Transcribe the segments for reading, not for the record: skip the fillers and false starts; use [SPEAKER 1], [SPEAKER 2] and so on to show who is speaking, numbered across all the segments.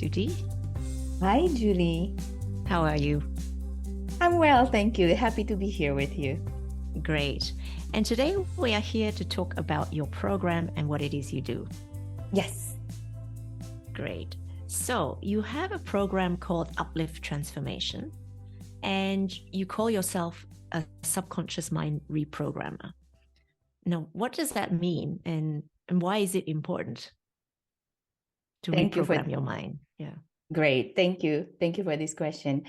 [SPEAKER 1] Astuti.
[SPEAKER 2] Hi, Julie.
[SPEAKER 1] How are you?
[SPEAKER 2] I'm well, thank you. Happy to be here with you.
[SPEAKER 1] Great. And today we are here to talk about your program and what it is you do.
[SPEAKER 2] Yes.
[SPEAKER 1] Great. So you have a program called Uplift Transformation, and you call yourself a Subconscious Mind Reprogrammer. Now, what does that mean, and why is it important to reprogram your mind? Yeah.
[SPEAKER 2] Great. Thank you. Thank you for this question.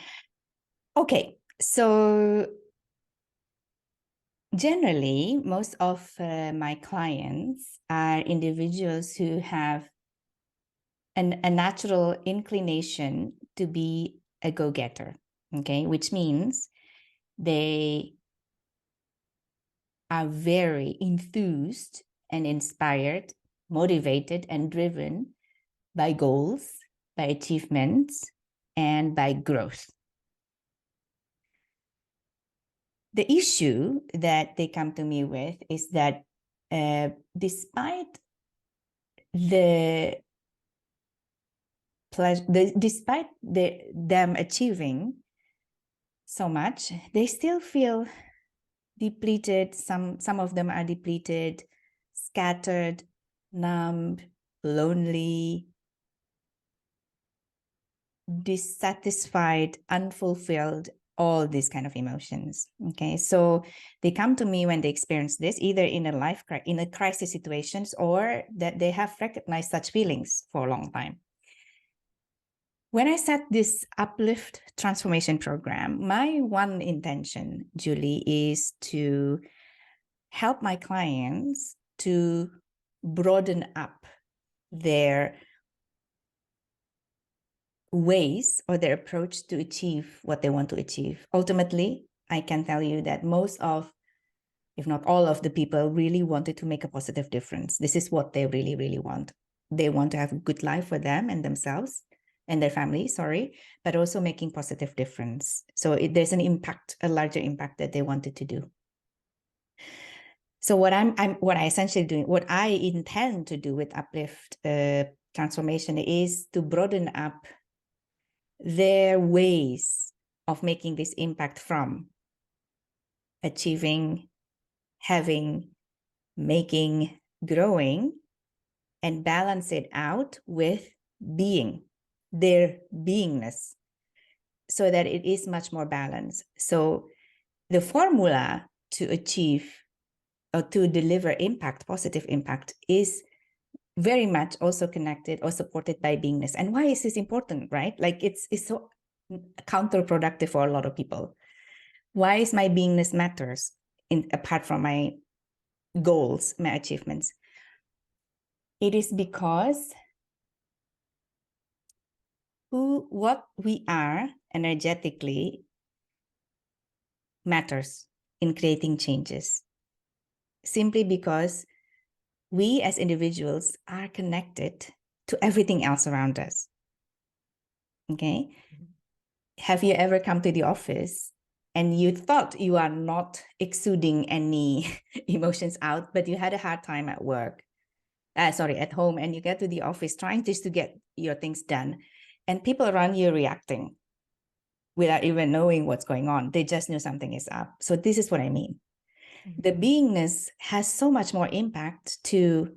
[SPEAKER 2] Okay. So generally, most of my clients are individuals who have a natural inclination to be a go-getter, okay? Which means they are very enthused and inspired, motivated and driven by goals, by achievements, and by growth. The issue that they come to me with is that despite them achieving so much, they still feel depleted. Some of them are depleted, scattered, numb, lonely, dissatisfied, unfulfilled, all these kind of emotions. Okay, so they come to me when they experience this, either in a crisis situations, or that they have recognized such feelings for a long time. When I set this Uplift Transformation program, my one intention, Julie, is to help my clients to broaden up their ways or their approach to achieve what they want to achieve. Ultimately, I can tell you that most of, if not all of the people really wanted to make a positive difference. This is what they really, really want. They want to have a good life for them and themselves and their family, but also making positive difference. So there's an impact, a larger impact that they wanted to do. So what I essentially doing, what I intend to do with Uplift Transformation is to broaden up their ways of making this impact from achieving, having, making, growing, and balance it out with being, their beingness, so that it is much more balanced. So the formula to achieve or to deliver impact, positive impact, is very much also connected or supported by beingness. And why is this important, right? Like it's so counterproductive for a lot of people. Why is my beingness matters apart from my goals, my achievements? It is because what we are energetically matters in creating changes. Simply because we as individuals are connected to everything else around us. Okay. Have you ever come to the office and you thought you are not exuding any emotions out, but you had a hard time at at home, and you get to the office trying just to get your things done, and people around you reacting without even knowing what's going on. They just knew something is up. So this is what I mean. Mm-hmm. The beingness has so much more impact to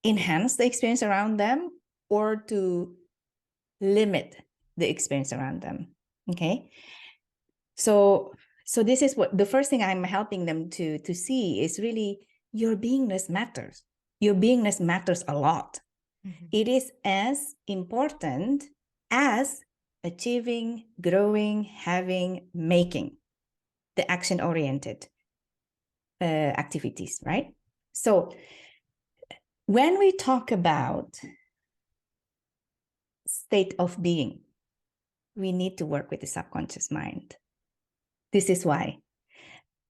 [SPEAKER 2] enhance the experience around them or to limit the experience around them. Okay. So this is what the first thing I'm helping them to see is really your beingness matters. Your beingness matters a lot. Mm-hmm. It is as important as achieving, growing, having, making, the action-oriented activities, right? So when we talk about state of being, we need to work with the subconscious mind. This is why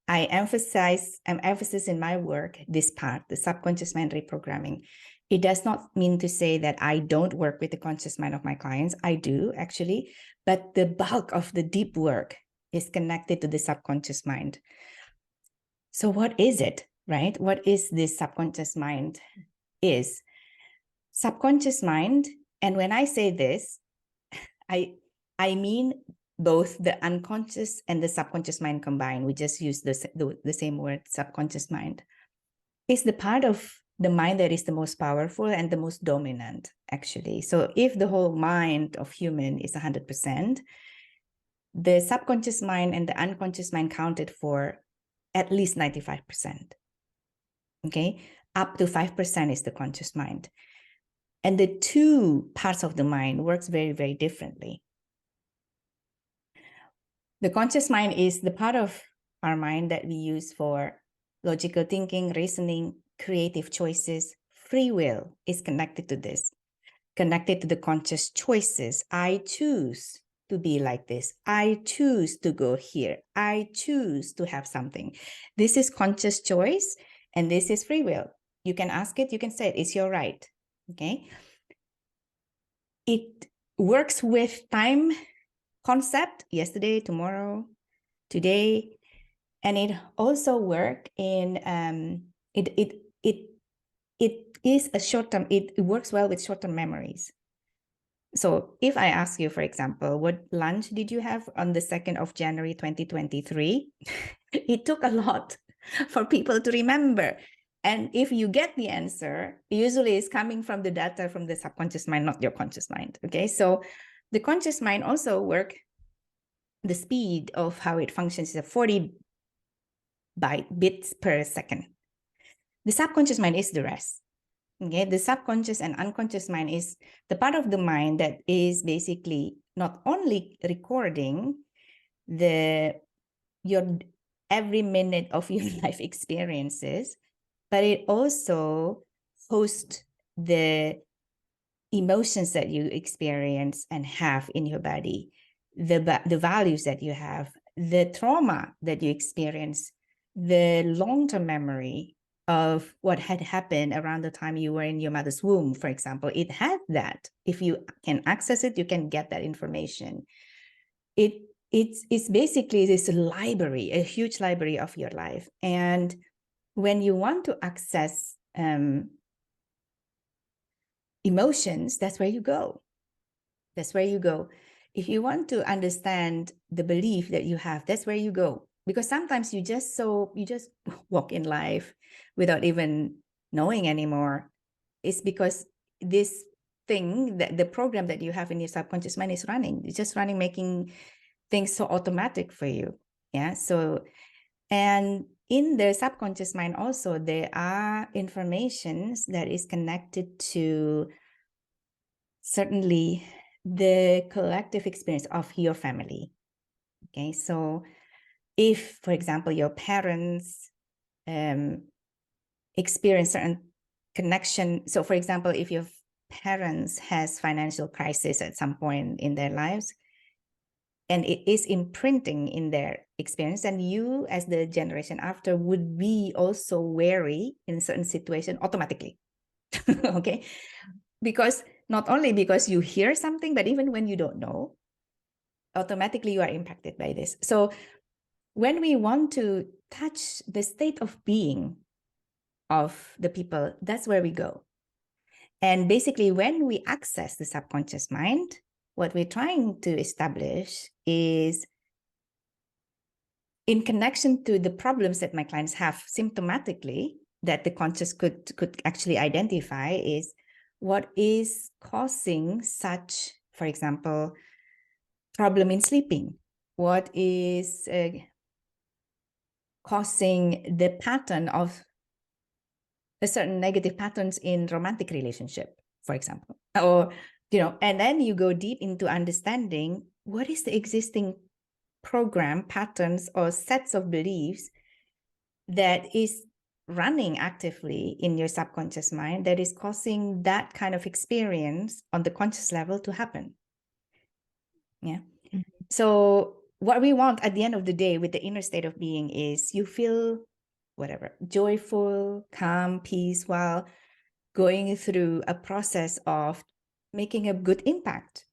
[SPEAKER 2] I'm emphasis in my work, this part, the subconscious mind reprogramming. It does not mean to say that I don't work with the conscious mind of my clients. I do, actually, but the bulk of the deep work is connected to the subconscious mind. So what is it, right? What is this subconscious mind is? subconscious mind, and when I say this, I mean both the unconscious and the subconscious mind combined. We just use the same word, subconscious mind. Is the part of the mind that is the most powerful and the most dominant, actually. So if the whole mind of human is 100%, the subconscious mind and the unconscious mind counted for at least 95%. Okay, up to 5% is the conscious mind. And the two parts of the mind works very, very differently. The conscious mind is the part of our mind that we use for logical thinking, reasoning, creative choices. Free will is connected to this, connected to the conscious choices. I choose to be like this. I choose to go here. I choose to have something. This is conscious choice, and this is free will. You can ask it, you can say it, it's your right. Okay. It works with time concept, yesterday, tomorrow, today, and it also work in it is a short-term, it works well with short-term memories. So if I ask you, for example, what lunch did you have on the 2nd of January 2023? It took a lot for people to remember. And if you get the answer, usually it's coming from the data from the subconscious mind, not your conscious mind. Okay, so the conscious mind also work, the speed of how it functions is 40 bits per second. The subconscious mind is the rest. Okay, the subconscious and unconscious mind is the part of the mind that is basically not only recording your every minute of your life experiences, but it also hosts the emotions that you experience and have in your body, the values that you have, the trauma that you experience, the long-term memory of what had happened around the time you were in your mother's womb, for example. It had that. If you can access it, you can get that information. It's basically this library, a huge library of your life. And when you want to access emotions, that's where you go. That's where you go. If you want to understand the belief that you have, that's where you go. Because sometimes you just walk in life without even knowing anymore. It's because this thing, that the program that you have in your subconscious mind is running. It's just running, making things so automatic for you. Yeah. So, and in the subconscious mind also, there are informations that is connected to certainly the collective experience of your family. Okay, so if, for example, your parents experience certain connection, so for example, if your parents has financial crisis at some point in their lives, and it is imprinting in their experience, and you as the generation after would be also wary in certain situation automatically. Okay, because not only because you hear something, but even when you don't know, automatically you are impacted by this. So when we want to touch the state of being of the people, that's where we go. And basically, when we access the subconscious mind, what we're trying to establish is, in connection to the problems that my clients have symptomatically, that the conscious could actually identify, is what is causing such, for example, problem in sleeping? What is causing the pattern of a certain negative patterns in romantic relationship, for example? Or, and then you go deep into understanding what is the existing program, patterns, or sets of beliefs that is running actively in your subconscious mind that is causing that kind of experience on the conscious level to happen. Yeah. Mm-hmm. So what we want at the end of the day with the inner state of being is you feel whatever, joyful, calm, peace, while going through a process of making a good impact.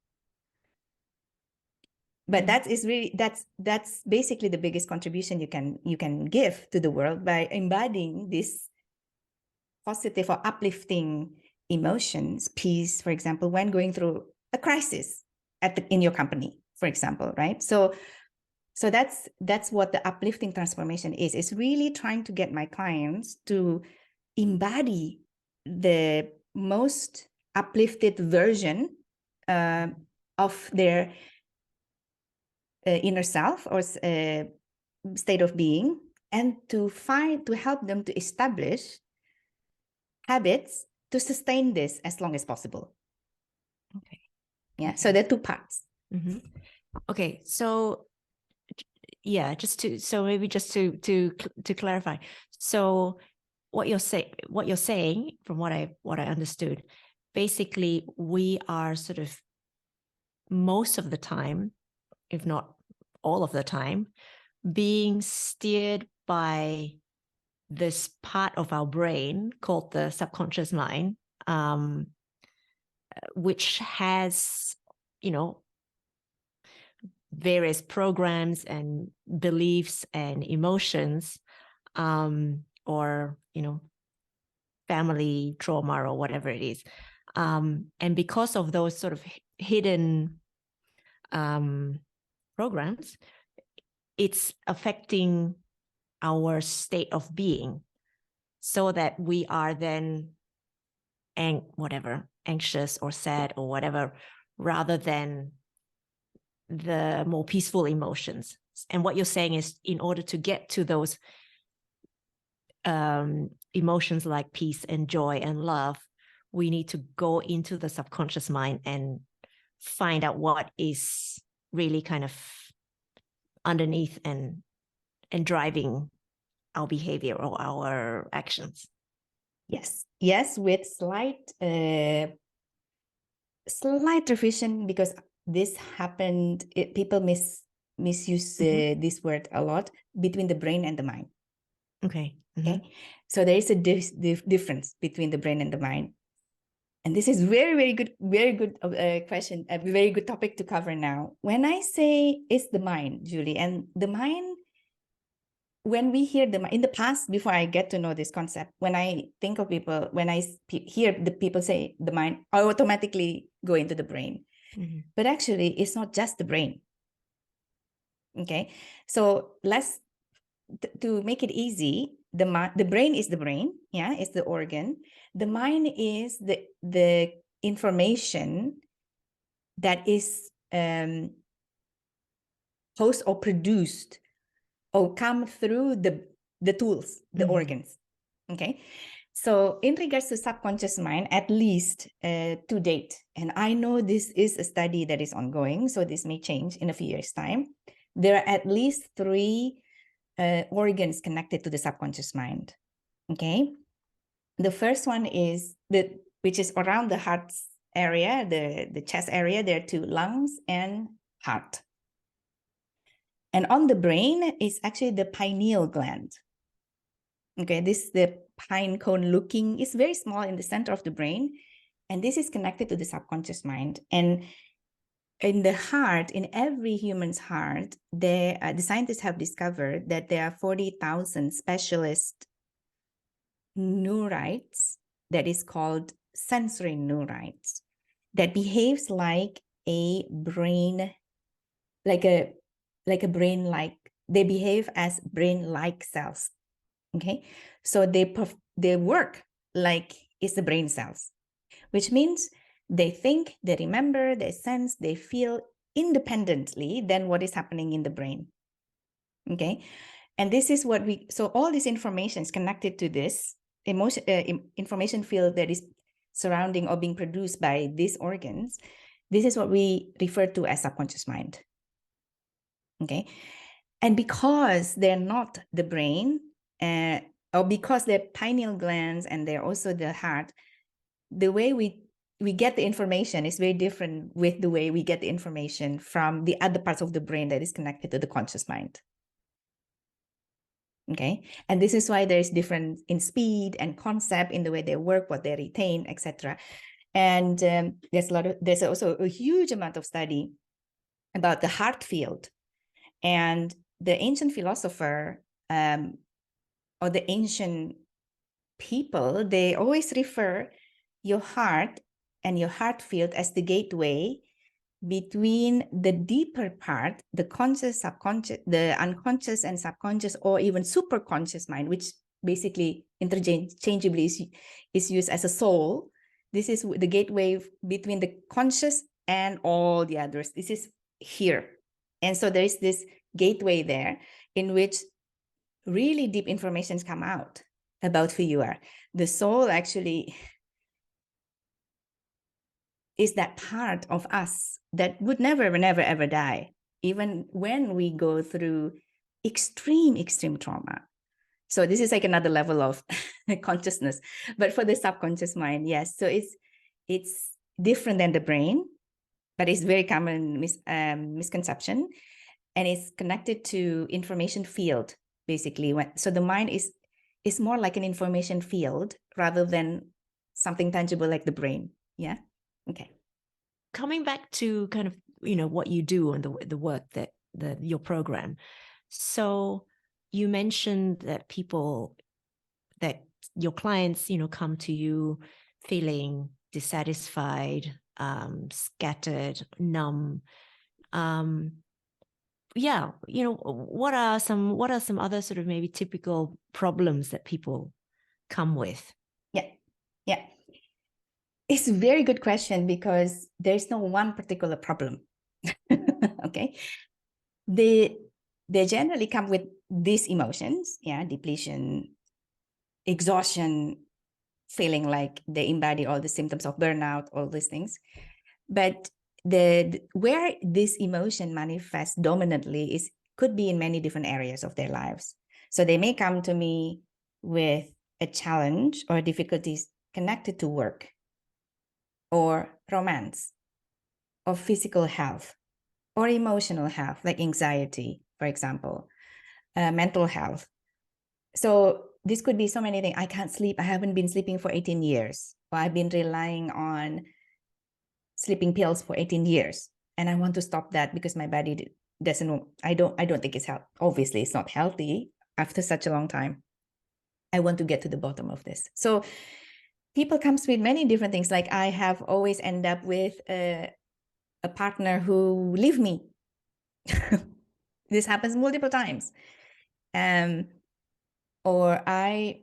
[SPEAKER 2] But that is really, that's basically the biggest contribution you can give to the world by embodying this positive or uplifting emotions, peace, for example, when going through a crisis in your company, for example, right? So that's what the uplifting transformation is. It's really trying to get my clients to embody the most uplifted version of their inner self or state of being, and to help them to establish habits to sustain this as long as possible.
[SPEAKER 1] Okay.
[SPEAKER 2] Yeah. So there are two parts.
[SPEAKER 1] Mm-hmm. Okay. So yeah, just to clarify. So what you're saying, from what I understood, basically we are sort of most of the time, if not all of the time, being steered by this part of our brain called the subconscious mind, which has, various programs and beliefs and emotions, or, family trauma or whatever it is. And because of those sort of hidden programs, it's affecting our state of being, so that we are then anxious or sad or whatever, rather than the more peaceful emotions. And what you're saying is, in order to get to those emotions like peace and joy and love, we need to go into the subconscious mind and find out what is really kind of underneath and driving our behavior or our actions.
[SPEAKER 2] Yes, with slight revision, because this happened, people misuse this word a lot, between the brain and the mind.
[SPEAKER 1] Okay.
[SPEAKER 2] Okay. So there is a difference between the brain and the mind. And this is very good question, a very good topic to cover now. When I say it's the mind, Julie, and the mind, when we hear in the past, before I get to know this concept, when I think of people, when I hear the people say the mind, I automatically go into the brain. But actually, it's not just the brain. Okay. So let's, to make it easy, the brain is the brain. Yeah, it's the organ. The mind is the information that is posed or produced or come through the tools, the organs. Okay. So in regards to subconscious mind, at least to date, and I know this is a study that is ongoing, so this may change in a few years' time, there are at least 3 organs connected to the subconscious mind. Okay. The first one is which is around the heart area, the chest area. There are 2, lungs and heart. And on the brain is actually the pineal gland. Okay, this the pine cone looking, is very small in the center of the brain, and this is connected to the subconscious mind. And in the heart, in every human's heart, the scientists have discovered that there are 40,000 specialist neurites, that is called sensory neurites, that behaves like a brain, they behave as brain-like cells. Okay, so they work like it's the brain cells, which means they think, they remember, they sense, they feel independently than what is happening in the brain. Okay, and this is what so all this information is connected to this information field that is surrounding or being produced by these organs. This is what we refer to as subconscious mind. Okay, and because they're not the brain, or because they're pineal glands and they're also the heart, the way we get the information is very different with the way we get the information from the other parts of the brain that is connected to the conscious mind. Okay, and this is why there is difference in speed and concept in the way they work, what they retain, etc. And there's also a huge amount of study about the heart field. And the ancient philosopher or the ancient people, they always refer your heart and your heart field as the gateway between the deeper part, the conscious, subconscious, the unconscious and subconscious, or even superconscious mind, which basically interchangeably is used as a soul. This is the gateway between the conscious and all the others. This is here. And so there is this gateway there in which really deep informations come out about who you are. The soul actually is that part of us that would never, ever die, even when we go through extreme trauma. So this is like another level of consciousness. But for the subconscious mind, yes. So it's different than the brain, but it's very common misconception. And it's connected to information field, basically. So the mind is more like an information field rather than something tangible like the brain. Yeah. Okay.
[SPEAKER 1] Coming back to kind of, what you do and the work that your program. So you mentioned that your clients, come to you feeling dissatisfied, scattered, numb. Yeah, what are some other sort of maybe typical problems that people come with?
[SPEAKER 2] Yeah. It's a very good question because there's no one particular problem. Okay. They generally come with these emotions, depletion, exhaustion, feeling like they embody all the symptoms of burnout, all these things. But where this emotion manifests dominantly could be in many different areas of their lives. So they may come to me with a challenge or difficulties connected to work, or romance, or physical health, or emotional health, like anxiety, for example, mental health. So this could be so many things. I can't sleep. I haven't been sleeping for 18 years. Or I've been relying on sleeping pills for 18 years. And I want to stop that because my body doesn't, I don't think it's healthy. Obviously, it's not healthy after such a long time. I want to get to the bottom of this. So people comes with many different things. Like I have always end up with a partner who leave me. This happens multiple times. Or I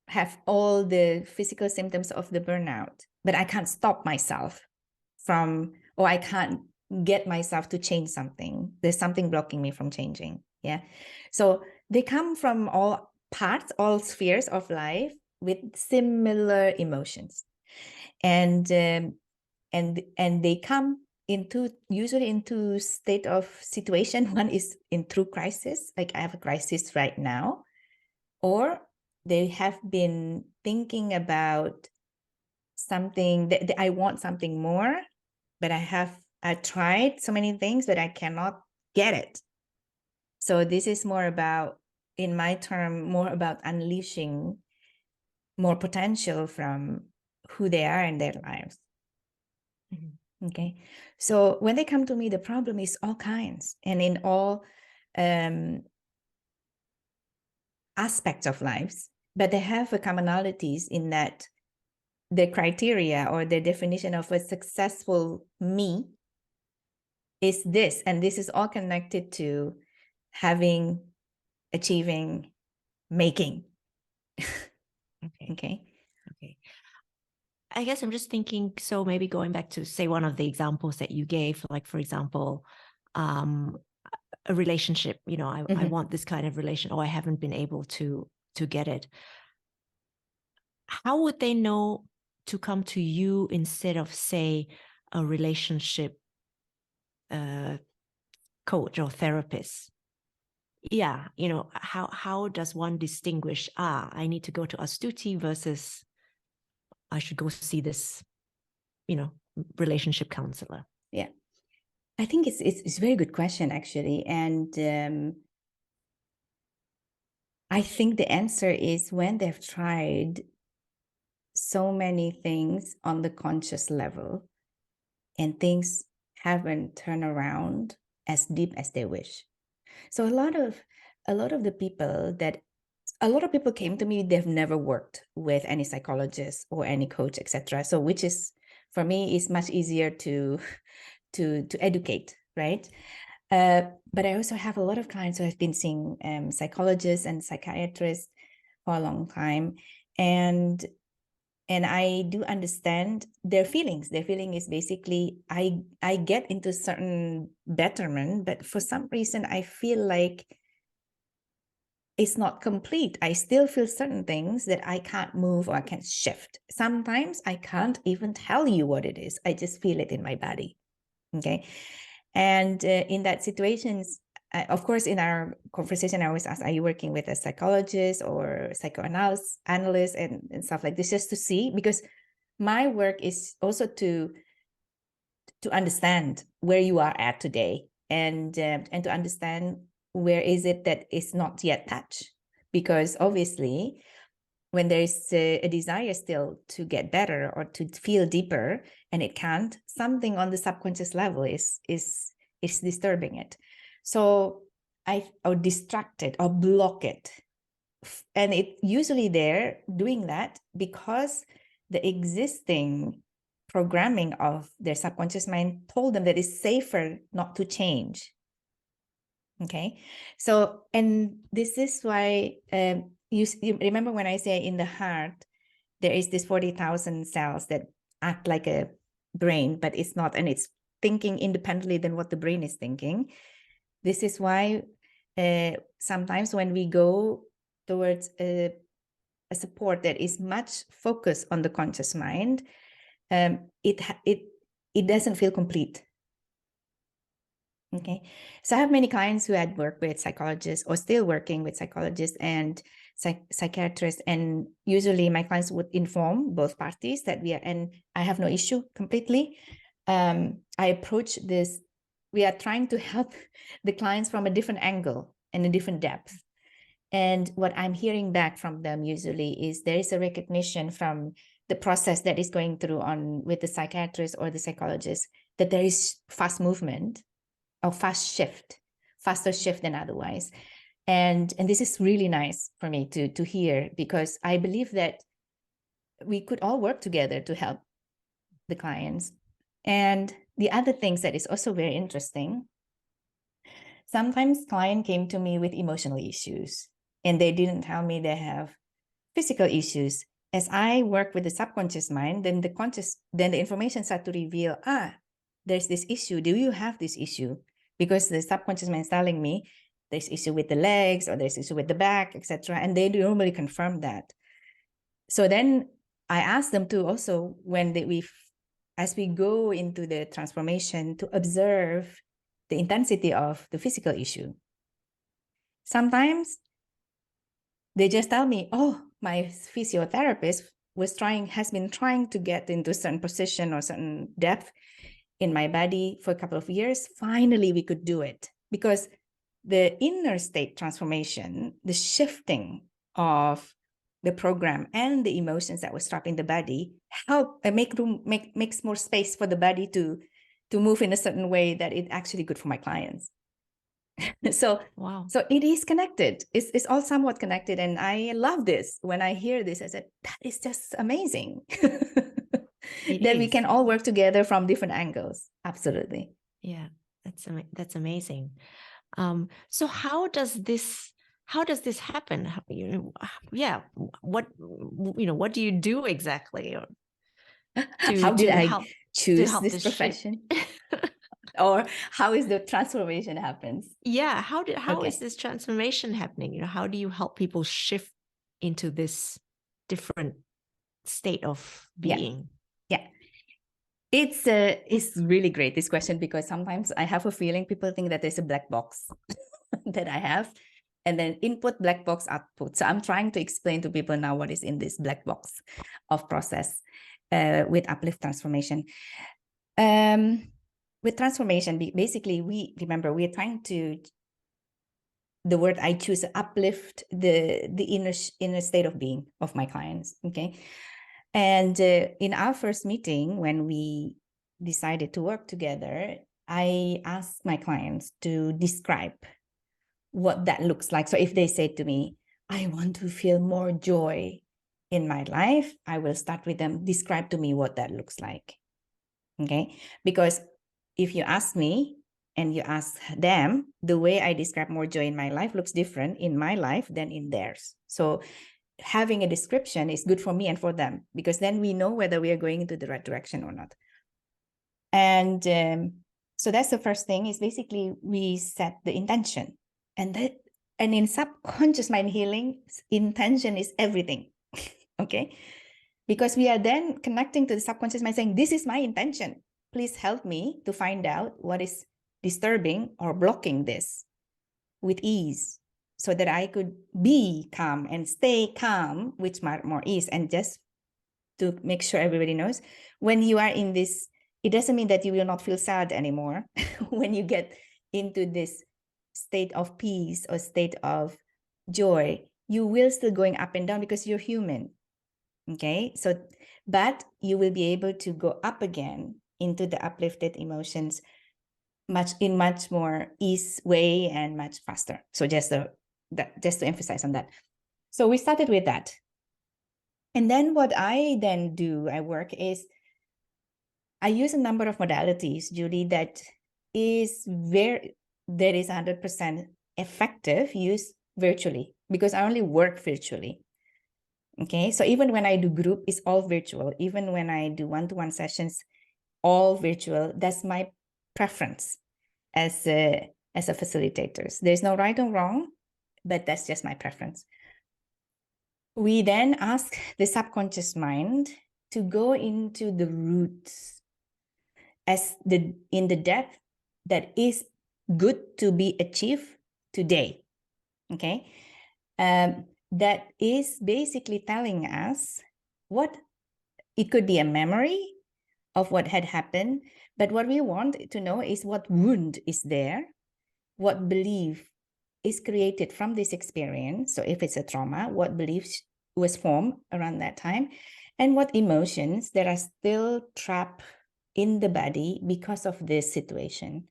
[SPEAKER 2] have all the physical symptoms of the burnout, but I can't stop myself or I can't get myself to change something. There's something blocking me from changing. Yeah. So they come from all parts, all spheres of life with similar emotions. And they come usually into state of situation. One is in true crisis, like I have a crisis right now, or they have been thinking about something that I want something more, but I tried so many things, but I cannot get it. So this is more about, in my term, more about unleashing more potential from who they are in their lives. Mm-hmm. Okay. So when they come to me, the problem is all kinds and in all aspects of lives, but they have a commonalities in that the criteria or the definition of a successful me is this, and this is all connected to having, achieving, making. Okay.
[SPEAKER 1] I guess I'm just thinking, so maybe going back to, say, one of the examples that you gave, like, for example, a relationship, I want this kind of relation, or I haven't been able to get it. How would they know to come to you instead of, say, a relationship coach or therapist? Yeah, how does one distinguish, I need to go to Astuti versus I should go see this, relationship counselor?
[SPEAKER 2] Yeah, I think it's a very good question, actually. And I think the answer is when they've tried so many things on the conscious level and things haven't turned around as deep as they wish. So a lot of the people that a lot of people came to me, they've never worked with any psychologist or any coach, etc. So which is, for me, is much easier to educate, right? But I also have a lot of clients who have been seeing psychologists and psychiatrists for a long time, and I do understand their feelings. Their feeling is basically, I get into certain betterment, but for some reason I feel like it's not complete. I still feel certain things that I can't move or I can't shift. Sometimes I can't even tell you what it is. I just feel it in my body. Okay. And in that situations, of course, in our conversation, I always ask, are you working with a psychologist or psychoanalyst and stuff like this, just to see, because my work is also to understand where you are at today, and to understand where is it that is not yet touched. Because obviously, when there is a desire still to get better or to feel deeper, and it can't, something on the subconscious level is disturbing it. So or distract it or block it. And it usually they're doing that because the existing programming of their subconscious mind told them that it's safer not to change. Okay. So, and this is why you remember when I say in the heart, there is this 40,000 cells that act like a brain, but it's not, and it's thinking independently than what the brain is thinking. This is why sometimes when we go towards a support that is much focused on the conscious mind, it doesn't feel complete. Okay, so I have many clients who had worked with psychologists or still working with psychologists and psychiatrists, and usually my clients would inform both parties that we are, and I have no issue completely. I approach this, we are trying to help the clients from a different angle and a different depth. And what I'm hearing back from them usually is there is a recognition from the process that is going through on with the psychiatrist or the psychologist that there is fast movement or faster shift than otherwise. And this is really nice for me to hear, because I believe that we could all work together to help the clients. And the other things that is also very interesting, sometimes client came to me with emotional issues and they didn't tell me they have physical issues. As I work with the subconscious mind, then the information start to reveal, there's this issue. Do you have this issue? Because the subconscious mind is telling me there's issue with the legs or there's issue with the back, etc. And they normally confirm that. So then I ask them to also, as we go into the transformation, to observe the intensity of the physical issue. Sometimes they just tell me, oh, my physiotherapist has been trying to get into a certain position or certain depth in my body for a couple of years. Finally, we could do it, because the inner state transformation, the shifting of the program and the emotions that was trapped in the body help makes more space for the body to move in a certain way that it's actually good for my clients. So wow. So it is connected. It's all somewhat connected. And I love this. When I hear this, I said, that is just amazing. That we can all work together from different angles. Absolutely.
[SPEAKER 1] Yeah, that's amazing. So how does this happen? What do you do exactly?
[SPEAKER 2] How did I choose this profession? Or how is the transformation happens?
[SPEAKER 1] Yeah, how is this transformation happening? How do you help people shift into this different state of being?
[SPEAKER 2] Yeah. It's really great, this question, because sometimes I have a feeling people think that there's a black box that I have, and then input, black box, output. So I'm trying to explain to people now what is in this black box of process with Uplift Transformation. With transformation, basically, we're trying to, the word I choose, uplift the inner state of being of my clients. Okay. And in our first meeting, when we decided to work together, I asked my clients to describe what that looks like. So if they say to me, I want to feel more joy in my life, I will start with them, describe to me what that looks like. Okay, because if you ask me and you ask them, the way I describe more joy in my life looks different in my life than in theirs. So having a description is good for me and for them, because then we know whether we are going into the right direction or not. And so that's the first thing, is basically we set the intention. And in subconscious mind healing, intention is everything. Okay, because we are then connecting to the subconscious mind saying, this is my intention. Please help me to find out what is disturbing or blocking this with ease, so that I could be calm and stay calm with more ease. And just to make sure everybody knows, when you are in this, it doesn't mean that you will not feel sad anymore. When you get into this state of peace or state of joy, you will still going up and down because you're human. Okay, so, but you will be able to go up again into the uplifted emotions much more ease way and much faster. So just to emphasize on that. So we started with that. And then what I then do, I use a number of modalities, Julie, that is 100% effective use virtually, because I only work virtually. Okay, so even when I do group, it's all virtual. Even when I do one-to-one sessions, all virtual. That's my preference as a facilitator. There's no right or wrong, but that's just my preference. We then ask the subconscious mind to go into the roots in the depth that is good to be achieved today. Okay, that is basically telling us what it could be a memory of what had happened, but what we want to know is what wound is there, what belief is created from this experience. So if it's a trauma, what beliefs was formed around that time, and what emotions that are still trapped in the body because of this situation.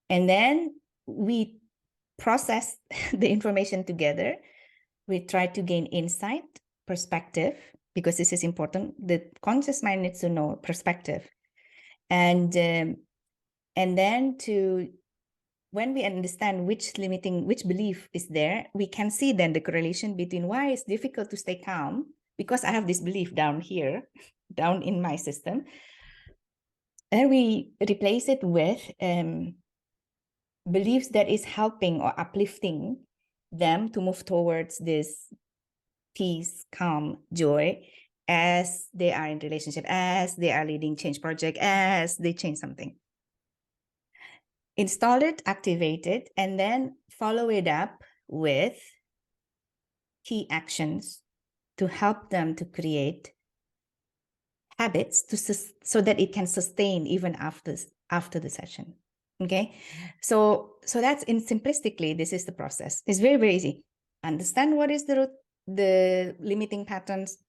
[SPEAKER 2] And then we process the information together. We try to gain insight, perspective, because this is important. The conscious mind needs to know perspective. And then when we understand which belief is there, we can see then the correlation between why it's difficult to stay calm, because I have this belief down here, down in my system. And we replace it with beliefs that is helping or uplifting them to move towards this peace, calm, joy, as they are in relationship, as they are leading change project, as they change something. Install it, activate it, and then follow it up with key actions to help them to create habits so that it can sustain even after the session. Okay, so that's simplistically, this is the process. It's very, very easy. Understand what is the limiting patterns,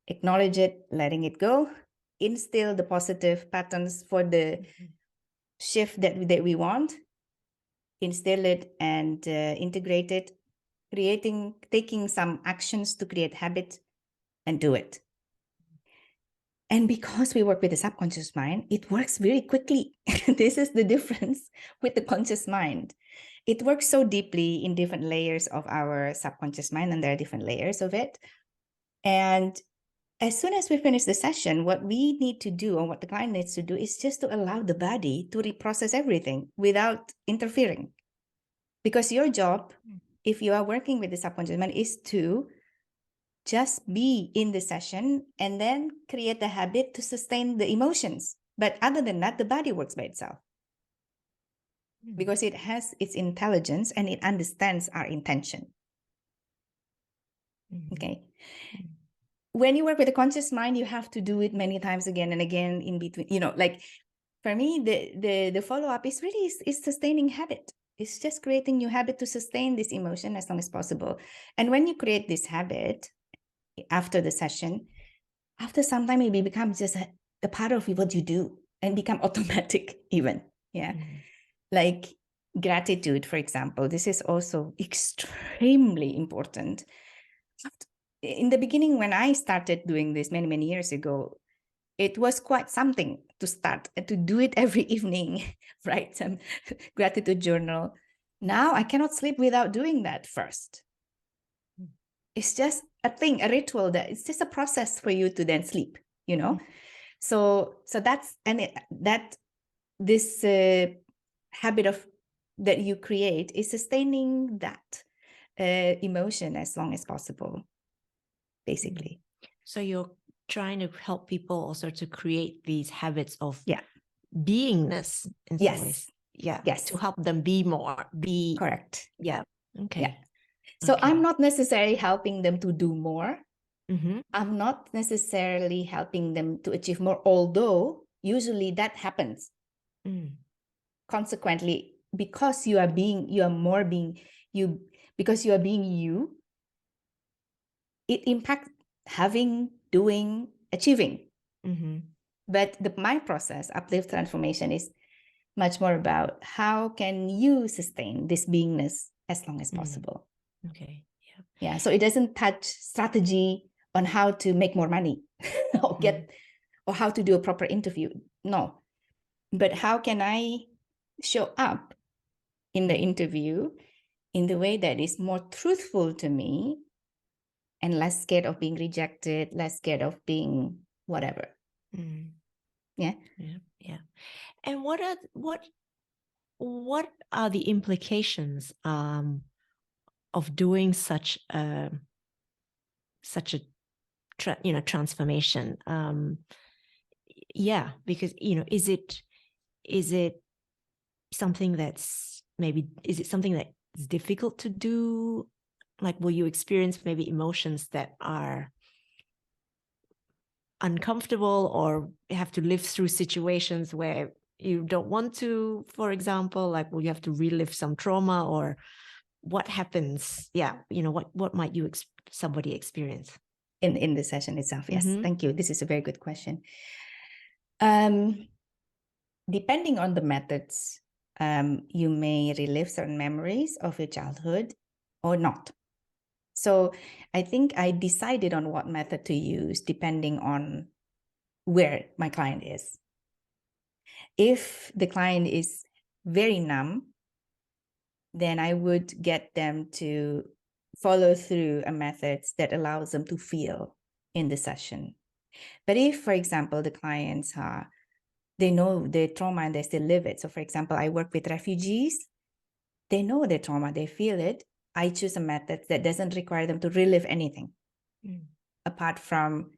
[SPEAKER 2] acknowledge it, letting it go, instill the positive patterns for the shift that we want, instill it and integrate it, taking some actions to create habit, and do it. And because we work with the subconscious mind, it works very quickly. This is the difference with the conscious mind. It works so deeply in different layers of our subconscious mind, and there are different layers of it. And as soon as we finish the session, what we need to do, or what the client needs to do, is just to allow the body to reprocess everything without interfering. Because your job, if you are working with the subconscious mind, is to just be in the session and then create a habit to sustain the emotions. But other than that, the body works by itself. Because it has its intelligence and it understands our intention. Okay. When you work with a conscious mind, you have to do it many times again and again in between. Like for me, the follow-up is really is sustaining habit. It's just creating new habit to sustain this emotion as long as possible. And when you create this habit after the session, after some time, it becomes just a part of what you do and become automatic even. Yeah. Like gratitude, for example, this is also extremely important. In the beginning, when I started doing this many, many years ago, it was quite something to start and to do it every evening, write some gratitude journal. Now I cannot sleep without doing that first. It's just a thing, a ritual, that it's just a process for you to then sleep, you know? So that's, and this habit of that you create is sustaining that emotion as long as possible, basically.
[SPEAKER 1] So you're trying to help people also to create these habits of
[SPEAKER 2] Yeah.
[SPEAKER 1] beingness in some ways. Yeah.
[SPEAKER 2] Yes.
[SPEAKER 1] To help them be more, be.
[SPEAKER 2] Correct.
[SPEAKER 1] Yeah. Okay.
[SPEAKER 2] Yeah. So
[SPEAKER 1] Okay.
[SPEAKER 2] I'm not necessarily helping them to do more.
[SPEAKER 1] Mm-hmm.
[SPEAKER 2] I'm not necessarily helping them to achieve more, although usually that happens. Consequently, because you are being you, it impacts having, doing, achieving. But my process, Uplift Transformation, is much more about how can you sustain this beingness as long as possible.
[SPEAKER 1] Okay.
[SPEAKER 2] Yeah. So it doesn't touch strategy on how to make more money or how to do a proper interview. No. But how can I show up in the interview in the way that is more truthful to me and less scared of being rejected, less scared of being whatever. Yeah.
[SPEAKER 1] And what are the implications of doing such a transformation? Because is it something that's difficult to do? Like, will you experience maybe emotions that are uncomfortable, or have to live through situations where you don't want to, for example, like, will you have to relive some trauma, or what happens? What might somebody experience
[SPEAKER 2] in the session itself? Yes. Thank you. This is a very good question. Depending on the methods, you may relive certain memories of your childhood or not. So I think I decided on what method to use depending on where my client is. If the client is very numb, then I would get them to follow through a method that allows them to feel in the session. But if, for example, the clients they know their trauma and they still live it. So, for example, I work with refugees. They know their trauma, they feel it. I choose a method that doesn't require them to relive anything apart from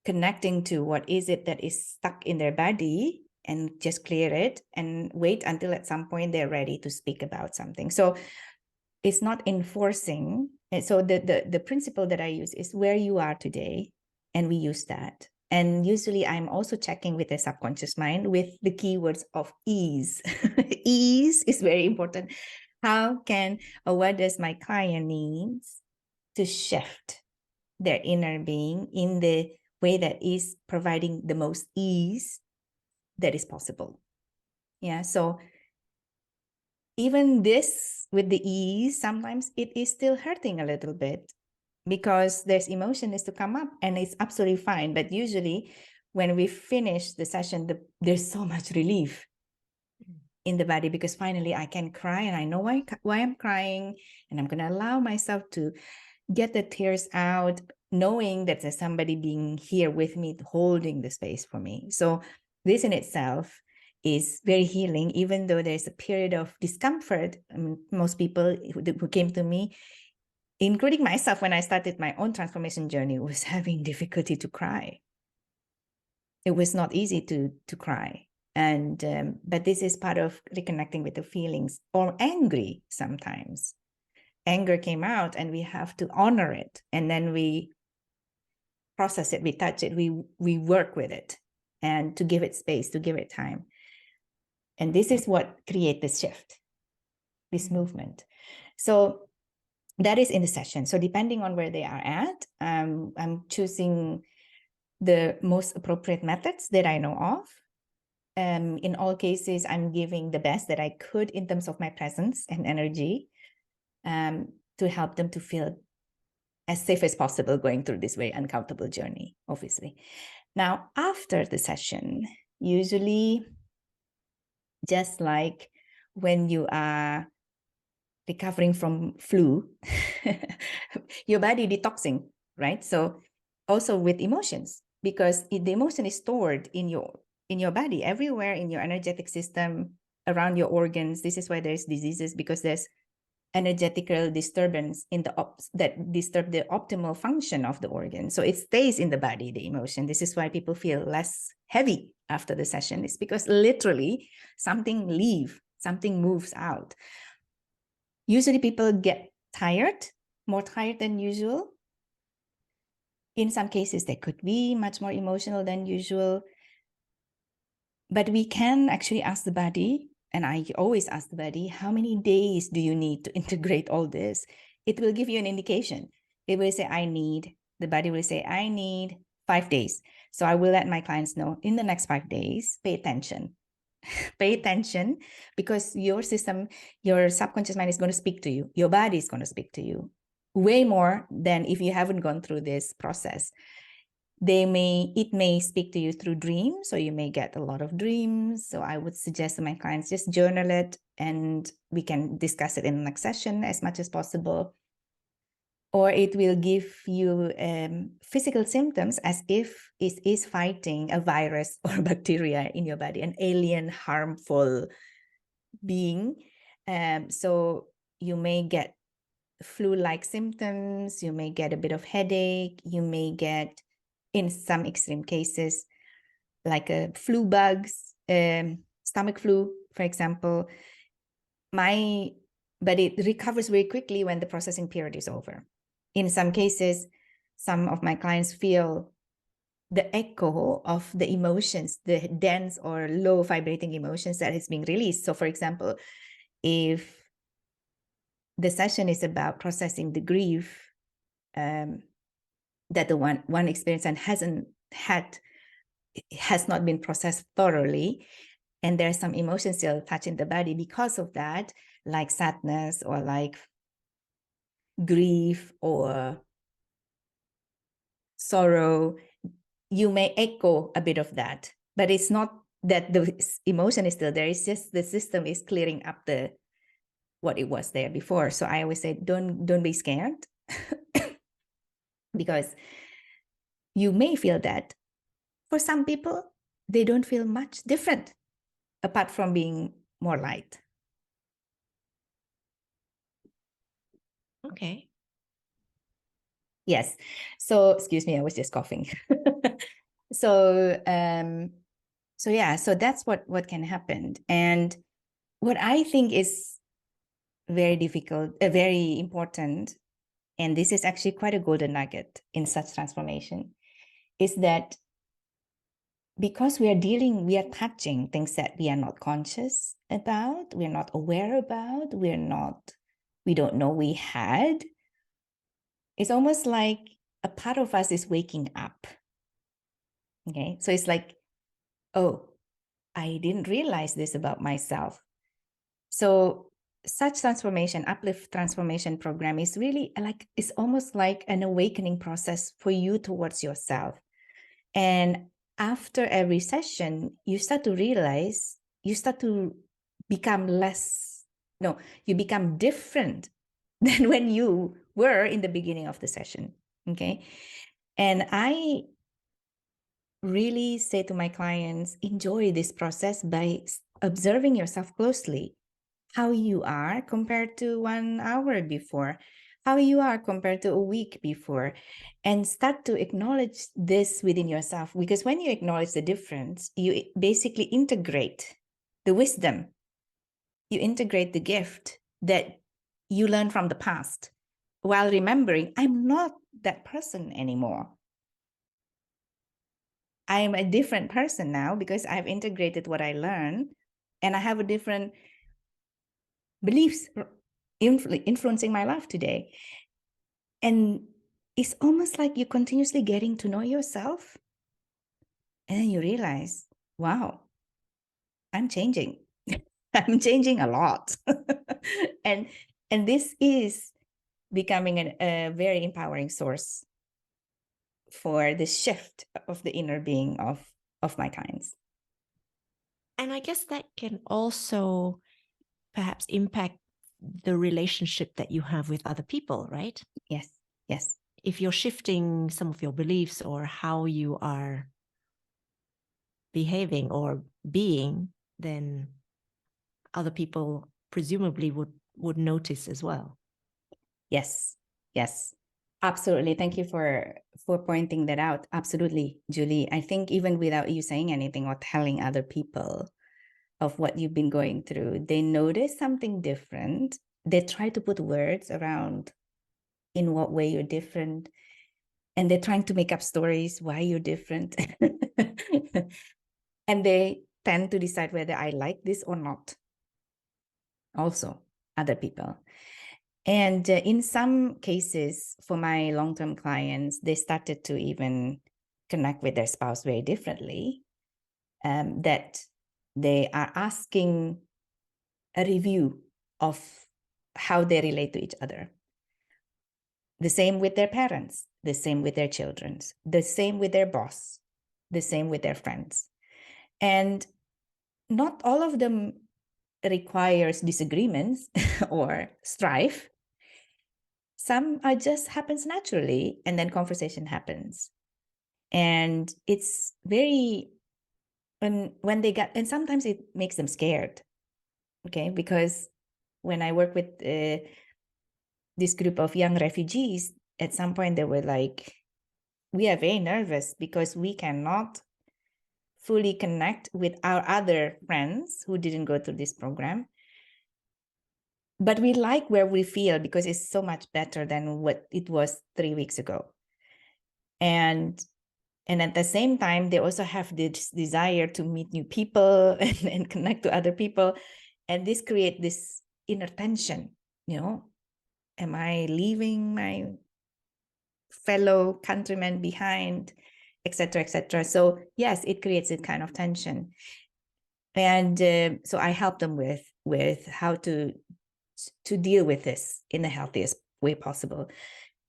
[SPEAKER 2] connecting to what is it that is stuck in their body and just clear it and wait until at some point they're ready to speak about something. So it's not enforcing. And so the principle that I use is where you are today, and we use that. And usually I'm also checking with the subconscious mind with the keywords of ease. Ease is very important. What does my client needs to shift their inner being in the way that is providing the most ease that is possible? Yeah. So even this with the ease, sometimes it is still hurting a little bit because there's emotion is to come up, and it's absolutely fine. But usually when we finish the session, there's so much relief in the body because finally I can cry, and I know why I'm crying, and I'm going to allow myself to get the tears out, knowing that there's somebody being here with me, holding the space for me. So this in itself is very healing, even though there's a period of discomfort. I mean, most people who came to me, including myself, when I started my own transformation journey, was having difficulty to cry. It was not easy to cry. And but this is part of reconnecting with the feelings, or angry sometimes. Anger came out and we have to honor it. And then we process it, we touch it, we work with it, and to give it space, to give it time. And this is what creates this shift, this movement. So that is in the session. So depending on where they are at, I'm choosing the most appropriate methods that I know of. In all cases, I'm giving the best that I could in terms of my presence and energy to help them to feel as safe as possible going through this very uncomfortable journey, obviously. Now, after the session, usually just like when you are recovering from flu, your body detoxing, right? So also with emotions, because the emotion is stored in your body, everywhere in your energetic system, around your organs. This is why there's diseases, because there's energetical disturbance in that disturb the optimal function of the organ. So it stays in the body, the emotion. This is why people feel less heavy after the session. It's because literally something moves out. Usually people get tired, more tired than usual. In some cases, they could be much more emotional than usual. But we can actually ask the body, and I always ask the body, how many days do you need to integrate all this? It will give you an indication. It will say, the body will say, I need 5 days. So I will let my clients know in the next 5 days, pay attention. Pay attention, because your system, your subconscious mind is going to speak to you. Your body is going to speak to you way more than if you haven't gone through this process. It may speak to you through dreams, so you may get a lot of dreams. So I would suggest to my clients, just journal it, and we can discuss it in the next session as much as possible. Or it will give you physical symptoms as if it is fighting a virus or bacteria in your body, an alien harmful being. So you may get flu-like symptoms, you may get a bit of headache, you may get, in some extreme cases, like flu bugs, stomach flu, for example. But it recovers very quickly when the processing period is over. In some cases, some of my clients feel the echo of the emotions, the dense or low vibrating emotions that is being released. So for example, if the session is about processing the grief that the one experience and has not been processed thoroughly, and there's some emotions still touching the body because of that, like sadness or like grief or sorrow, you may echo a bit of that, but it's not that the emotion is still there. It's just the system is clearing up what it was there before. So I always say, don't be scared, because you may feel that. For some people, they don't feel much different apart from being more light.
[SPEAKER 1] Okay.
[SPEAKER 2] Yes. So excuse me, I was just coughing. So so that's what can happen. And what I think is very difficult, very important, and this is actually quite a golden nugget in such transformation, is that because we are touching things that we are not conscious about, we're not aware about, we don't know we had. It's almost like a part of us is waking up. Okay, so it's like, oh, I didn't realize this about myself. So such transformation, uplift transformation program is really like, it's almost like an awakening process for you towards yourself. And after every session, you start to realize, you start to become you become different than when you were in the beginning of the session. Okay. And I really say to my clients, enjoy this process by observing yourself closely, how you are compared to 1 hour before, how you are compared to a week before, and start to acknowledge this within yourself. Because when you acknowledge the difference, you basically integrate the wisdom, you integrate the gift that you learned from the past, while remembering, I'm not that person anymore. I am a different person now because I've integrated what I learned, and I have a different beliefs influencing my life today. And it's almost like you're continuously getting to know yourself, and then you realize, wow, I'm changing. I'm changing a lot. and this is becoming a very empowering source for the shift of the inner being of my clients.
[SPEAKER 1] And I guess that can also perhaps impact the relationship that you have with other people, right?
[SPEAKER 2] Yes, yes.
[SPEAKER 1] If you're shifting some of your beliefs or how you are behaving or being, then other people presumably would notice as well.
[SPEAKER 2] Yes, yes, absolutely. Thank you for pointing that out. Absolutely, Julie. I think even without you saying anything or telling other people of what you've been going through, they notice something different. They try to put words around in what way you're different, and they're trying to make up stories why you're different. And they tend to decide whether I like this or not. Also, other people. And in some cases, for my long-term clients, they started to even connect with their spouse very differently, that they are asking a review of how they relate to each other. The same with their parents, the same with their children, the same with their boss, the same with their friends. And not all of them requires disagreements or strife. Some are just happens naturally, and then conversation happens. And it's very, when they get, and sometimes it makes them scared, okay? Because when I work with this group of young refugees, at some point they were like, we are very nervous because we cannot fully connect with our other friends who didn't go through this program. But we like where we feel because it's so much better than what it was 3 weeks ago. And at the same time, they also have this desire to meet new people and connect to other people. And this creates this inner tension, am I leaving my fellow countrymen behind, etc., etc. So yes, it creates a kind of tension. And so I help them with how to deal with this in the healthiest way possible.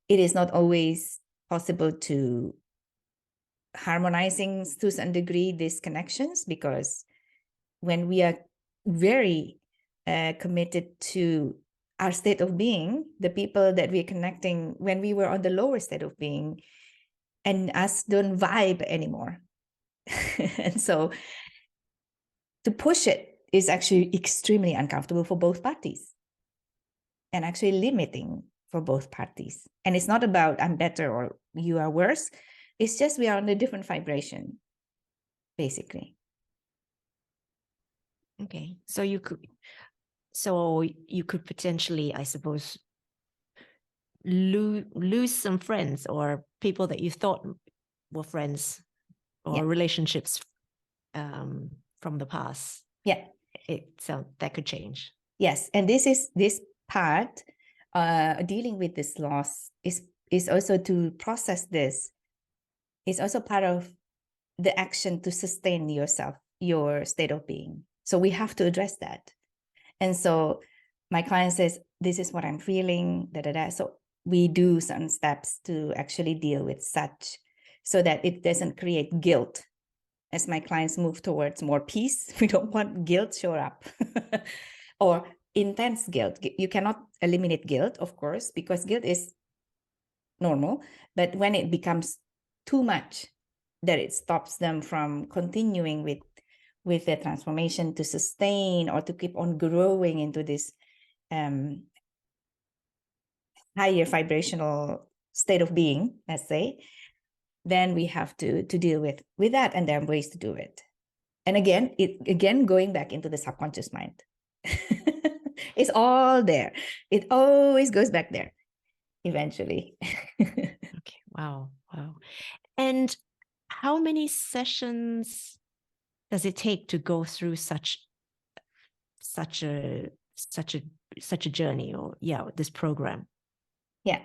[SPEAKER 2] It is not always possible to harmonizing to some degree these connections, because when we are very committed to our state of being, the people that we're connecting when we were on the lower state of being and us don't vibe anymore. And so to push it is actually extremely uncomfortable for both parties and actually limiting for both parties. And it's not about I'm better or you are worse. It's just we are on a different vibration, basically.
[SPEAKER 1] Okay. So you could potentially, I suppose, lose some friends or people that you thought were friends or relationships from the past.
[SPEAKER 2] Yeah.
[SPEAKER 1] So that could change.
[SPEAKER 2] Yes. And this part, dealing with this loss is also to process this. It's also part of the action to sustain yourself, your state of being. So we have to address that. And so my client says, this is what I'm feeling, da, da, da. So we do some steps to actually deal with such so that it doesn't create guilt. As my clients move towards more peace, we don't want guilt show up or intense guilt. You cannot eliminate guilt, of course, because guilt is normal. But when it becomes too much, that it stops them from continuing with their transformation to sustain or to keep on growing into this higher vibrational state of being, let's say, then we have to deal with that, and there are ways to do it. And again going back into the subconscious mind. It's all there. It always goes back there eventually.
[SPEAKER 1] Okay. Wow. And how many sessions does it take to go through such a journey, or this program?
[SPEAKER 2] Yeah.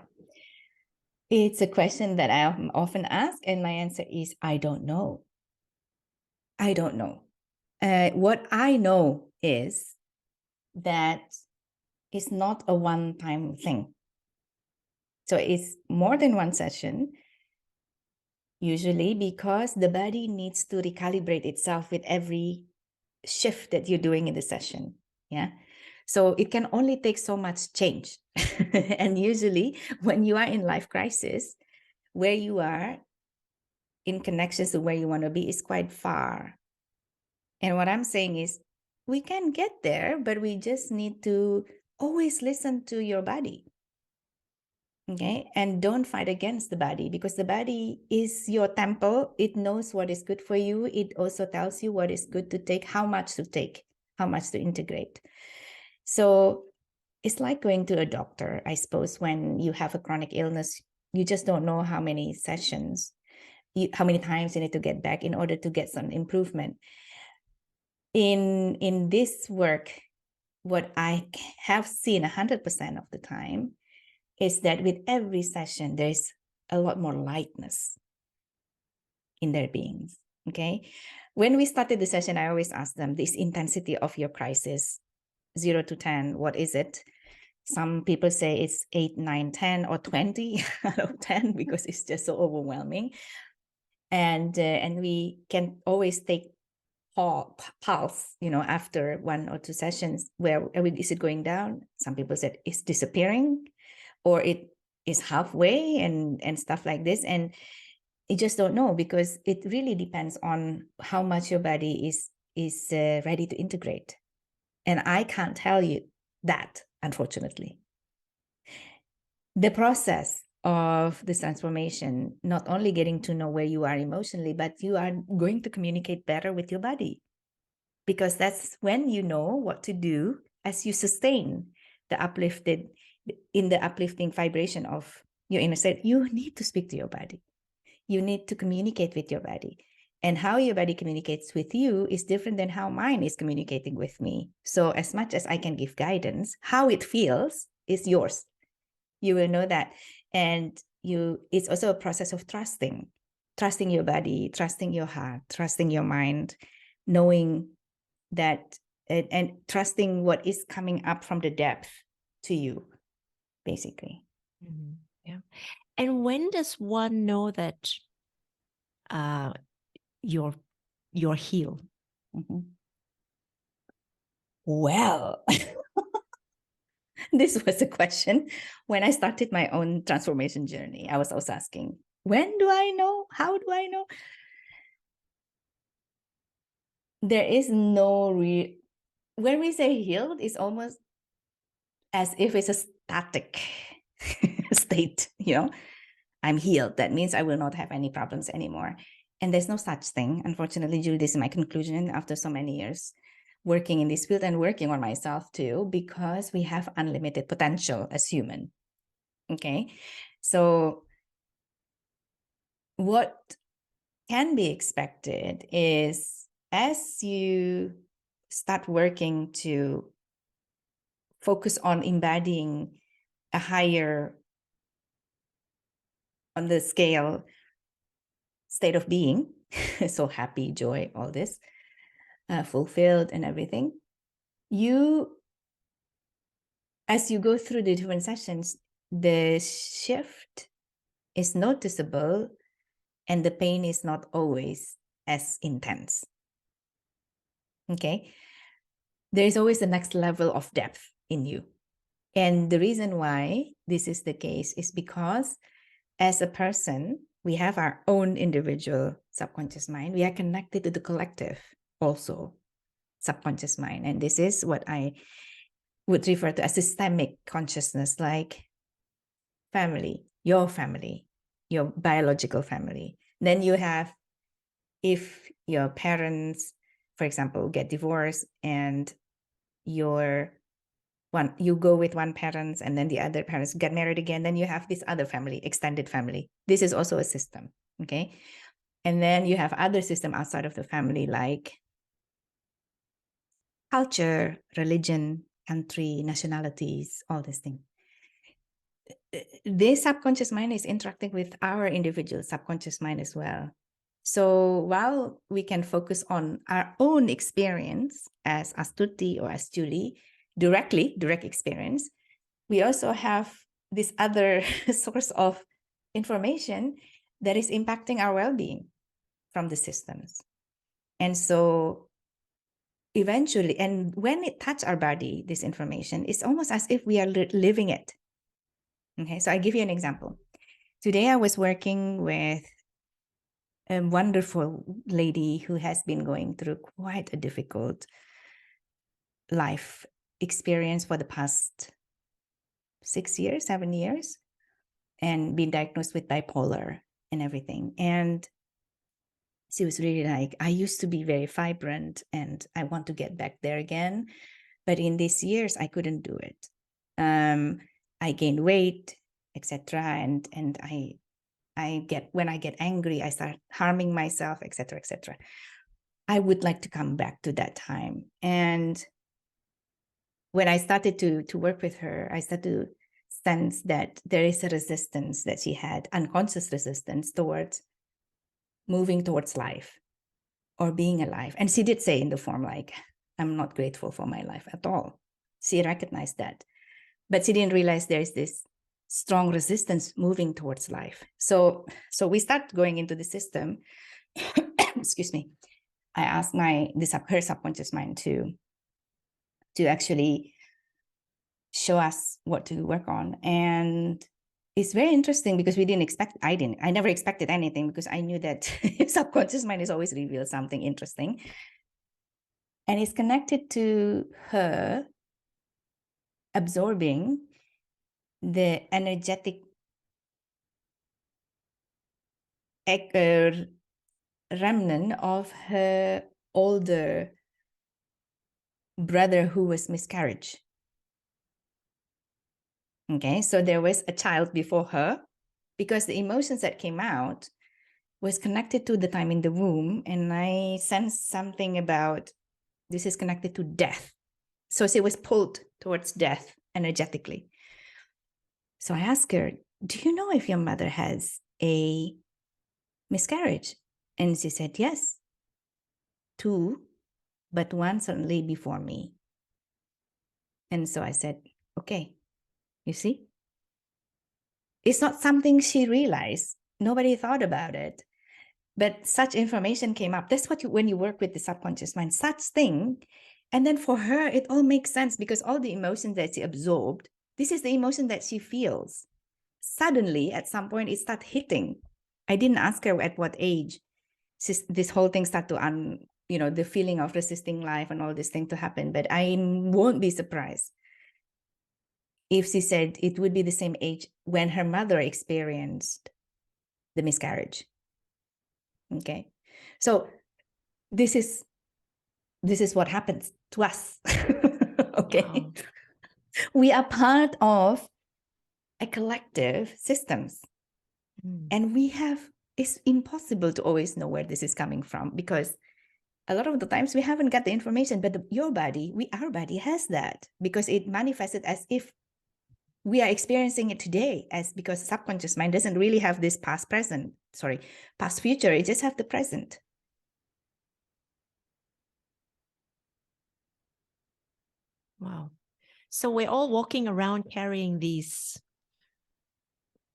[SPEAKER 2] It's a question that I often ask, and my answer is I don't know. I don't know. What I know is that it's not a one-time thing. So it's more than one session, usually, because the body needs to recalibrate itself with every shift that you're doing in the session. Yeah. So it can only take so much change. And usually when you are in life crisis, where you are in connections to where you want to be is quite far. And what I'm saying is we can get there, but we just need to always listen to your body. Okay. And don't fight against the body, because the body is your temple. It knows what is good for you. It also tells you what is good to take, how much to take, how much to integrate. So it's like going to a doctor, I suppose. When you have a chronic illness, you just don't know how many sessions, how many times you need to get back in order to get some improvement. In this work, what I have seen 100% of the time is that with every session, there's a lot more lightness in their beings. Okay. When we started the session, I always ask them, this intensity of your crisis, 0 to 10, what is it? Some people say it's 8, 9, 10, or 20 out of 10 because it's just so overwhelming. And we can always take pulse, after 1 or 2 sessions. Where is it going down? Some people said it's disappearing, or it is halfway, and stuff like this. And you just don't know, because it really depends on how much your body is ready to integrate. And I can't tell you that, unfortunately. The process of this transformation, not only getting to know where you are emotionally, but you are going to communicate better with your body, because that's when you know what to do as you sustain the uplifting vibration of your inner state. You need to speak to your body. You need to communicate with your body. And how your body communicates with you is different than how mine is communicating with me. So as much as I can give guidance, how it feels is yours. You will know that. And it's also a process of trusting your body, trusting your heart, trusting your mind, knowing that, and trusting what is coming up from the depth to you, basically.
[SPEAKER 1] Mm-hmm. Yeah. And when does one know that you're healed?
[SPEAKER 2] Mm-hmm. Well, this was a question when I started my own transformation journey. I was also asking, when do I know? How do I know? There is no when we say healed, it's almost as if it's a static state, I'm healed. That means I will not have any problems anymore. And there's no such thing. Unfortunately, Julie, this is my conclusion after so many years working in this field and working on myself too, because we have unlimited potential as human. Okay. So what can be expected is, as you start working to focus on embodying a higher on the scale state of being, so happy, joy, all this, fulfilled and everything, as you go through the different sessions, the shift is noticeable and the pain is not always as intense. Okay. There is always the next level of depth in you. And the reason why this is the case is because as a person, we have our own individual subconscious mind. We are connected to the collective also subconscious mind. And this is what I would refer to as systemic consciousness, like family, your biological family. Then you have, if your parents, for example, get divorced and you go with one parent and then the other parents get married again, then you have this other family, extended family. This is also a system, okay? And then you have other system outside of the family, like culture, religion, country, nationalities, all these things. This subconscious mind is interacting with our individual subconscious mind as well. So while we can focus on our own experience as Astuti or as Julie, direct experience, we also have this other source of information that is impacting our well-being from the systems. And so eventually, and when it touches our body, this information, it's almost as if we are living it. Okay, so I give you an example. Today I was working with a wonderful lady who has been going through quite a difficult life experience for the past 7 years, and been diagnosed with bipolar and everything. And she was really like, I used to be very vibrant and I want to get back there again. But in these years, I couldn't do it. I gained weight, etc. And when I get angry, I start harming myself, etc., etc. I would like to come back to that time. And when I started to work with her, I started to sense that there is a resistance that she had, unconscious resistance towards moving towards life or being alive. And she did say in the form like, I'm not grateful for my life at all. She recognized that, but she didn't realize there's this strong resistance moving towards life. So we start going into the system. Excuse me. I asked her subconscious mind to actually show us what to work on. And it's very interesting because I never expected anything, because I knew that subconscious mind is always reveal something interesting. And it's connected to her absorbing the energetic remnant of her older brother who was miscarriage. Okay, so there was a child before her, because the emotions that came out was connected to the time in the womb. And I sensed something about this is connected to death. So she was pulled towards death energetically. So I asked her, do you know if your mother has a miscarriage? And she said, yes, 2, but 1 certainly before me. And so I said, okay, you see, it's not something she realized. Nobody thought about it, but such information came up. That's when you work with the subconscious mind, such thing. And then for her, it all makes sense, because all the emotions that she absorbed, this is the emotion that she feels. Suddenly, at some point, it started hitting. I didn't ask her at what age this whole thing started to, the feeling of resisting life and all this thing to happen. But I won't be surprised if she said it would be the same age when her mother experienced the miscarriage. Okay, so this is what happens to us. Okay, wow. We are part of a collective systems, and it's impossible to always know where this is coming from, because a lot of the times we haven't got the information, but our body has that, because it manifested as if we are experiencing it today, because subconscious mind doesn't really have this past future. It just have the present.
[SPEAKER 1] Wow. So we're all walking around carrying these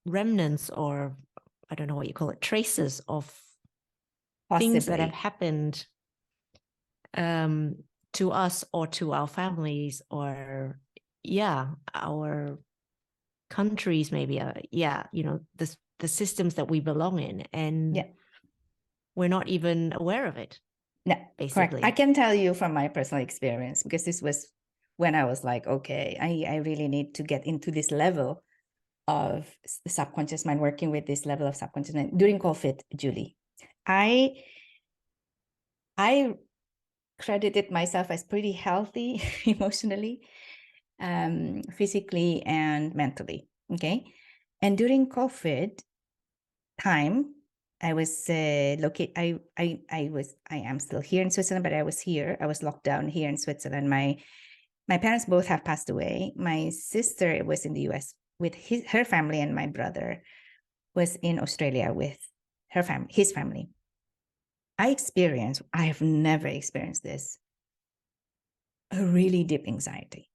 [SPEAKER 1] remnants, or I don't know what you call it, traces of things that have happened to us or to our families, or our countries, maybe, the systems that we belong in, and we're not even aware of it.
[SPEAKER 2] No, basically. Correct. I can tell you from my personal experience, because this was when I was like, okay, I really need to get into this level of the subconscious mind, working with this level of subconscious mind. During COVID, Julie, I credited myself as pretty healthy emotionally, physically and mentally. Okay. And during COVID time, I was located. I am still here in Switzerland, but I was locked down here in Switzerland. My parents both have passed away. My sister was in the US with her family, and my brother was in Australia with his family. I have never experienced this, a really deep anxiety.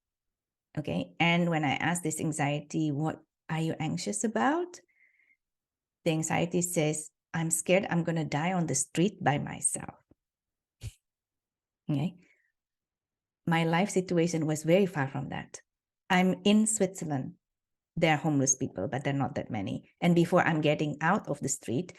[SPEAKER 2] Okay. And when I ask this anxiety, what are you anxious about? The anxiety says, I'm scared I'm going to die on the street by myself. Okay. My life situation was very far from that. I'm in Switzerland. There are homeless people, but they're not that many. And before I'm getting out of the street,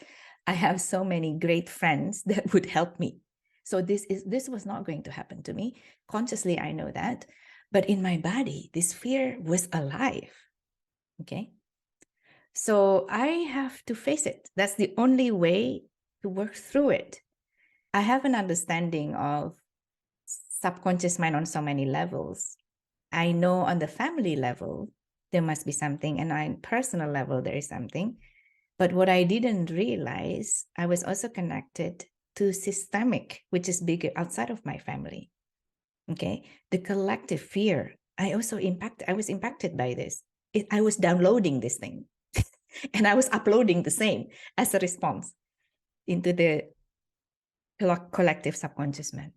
[SPEAKER 2] I have so many great friends that would help me. So this was not going to happen to me. Consciously, I know that. But in my body, this fear was alive. Okay. So I have to face it. That's the only way to work through it. I have an understanding of subconscious mind on so many levels. I know on the family level, there must be something, and on personal level, there is something. But what I didn't realize, I was also connected to systemic, which is bigger outside of my family. Okay. The collective fear. I was impacted by this. I was downloading this thing and I was uploading the same as a response into the collective subconscious mind.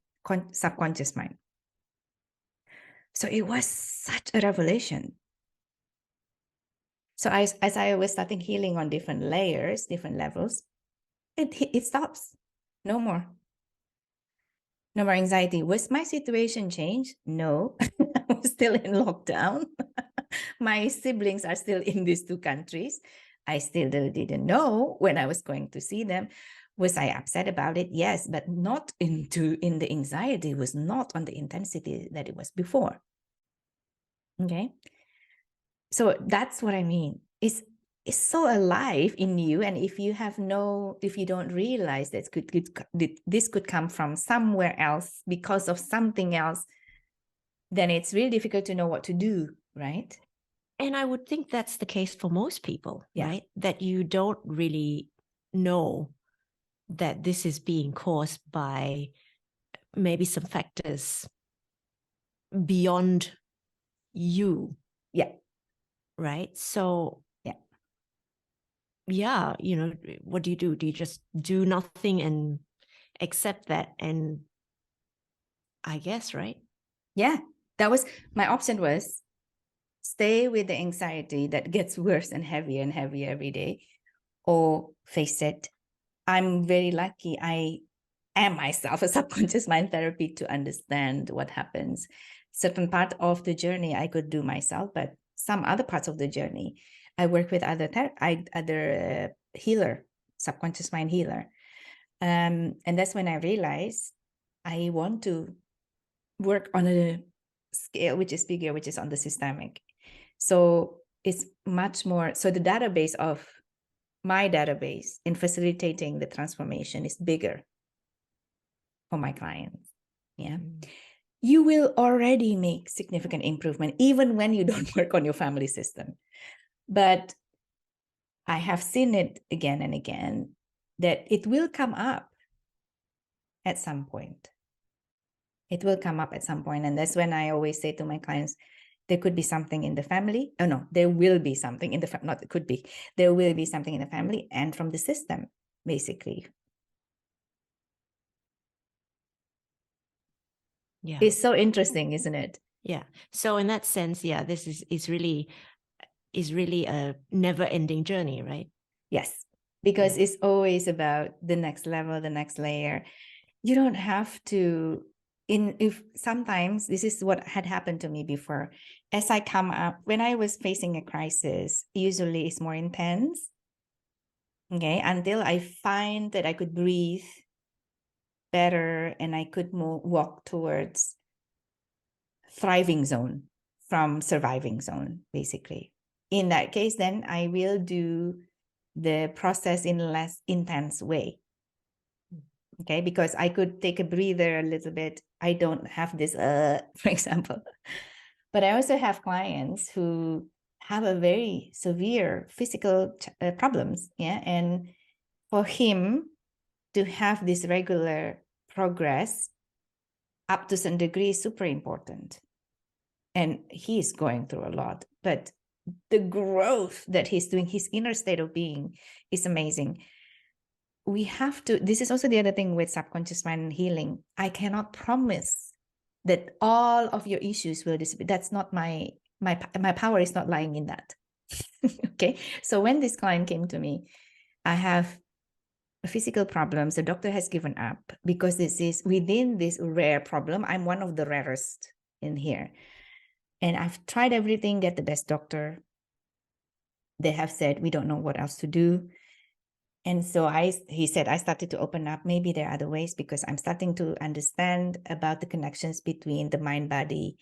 [SPEAKER 2] So it was such a revelation. So as I was starting healing on different layers, different levels, it stops. No more. No more anxiety. Was my situation changed? No. I was still in lockdown. My siblings are still in these two countries. I still didn't know when I was going to see them. Was I upset about it? Yes, but not in the anxiety, was not on the intensity that it was before. Okay. So that's what I mean. It's so alive in you. And if you don't realize that this could come from somewhere else because of something else, then it's really difficult to know what to do, right?
[SPEAKER 1] And I would think that's the case for most people,
[SPEAKER 2] Yeah.
[SPEAKER 1] right? That you don't really know that this is being caused by maybe some factors beyond you.
[SPEAKER 2] Yeah.
[SPEAKER 1] Right. So, yeah, what do? Do you just do nothing and accept that? And I guess, right?
[SPEAKER 2] Yeah. That was my option, was stay with the anxiety that gets worse and heavier every day, or face it. I'm very lucky. I am myself a subconscious mind therapy to understand what happens. Certain part of the journey I could do myself, but some other parts of the journey I work with other healer, subconscious mind healer. And that's when I realized I want to work on a scale which is bigger, which is on the systemic. So it's much more. So the database of my database in facilitating the transformation is bigger for my clients. Yeah. You will already make significant improvement even when you don't work on your family system. But I have seen it again and again that it will come up at some point. It will come up at some point. And that's when I always say to my clients, there could be something in the family. Oh, no, there will be something in the family. Not it could be. There will be something in the family and from the system, basically.
[SPEAKER 1] Yeah.
[SPEAKER 2] It's so interesting, isn't it?
[SPEAKER 1] Yeah. So in that sense, yeah, this is really a never-ending journey, right?
[SPEAKER 2] Yes, because it's always about the next level, the next layer. You don't have to, if sometimes this is what had happened to me before. As I come up, when I was facing a crisis, usually it's more intense. Okay, until I find that I could breathe better and I could walk towards thriving zone from surviving zone, basically. In that case, then I will do the process in a less intense way. Okay, because I could take a breather a little bit. I don't have this, for example. But I also have clients who have a very severe physical problems. Yeah. And for him to have this regular progress up to some degree is super important. And he's going through a lot. But the growth that he's doing, his inner state of being, is amazing. we have to, this is also the other thing with subconscious mind healing. I cannot promise that all of your issues will disappear. That's not my power is not lying in that. Okay. So when this client came to me, I have physical problems. The doctor has given up because this is within this rare problem. I'm one of the rarest in here. And I've tried everything, get the best doctor. They have said, we don't know what else to do. And so he said, I started to open up. Maybe there are other ways because I'm starting to understand about the connections between the mind, body,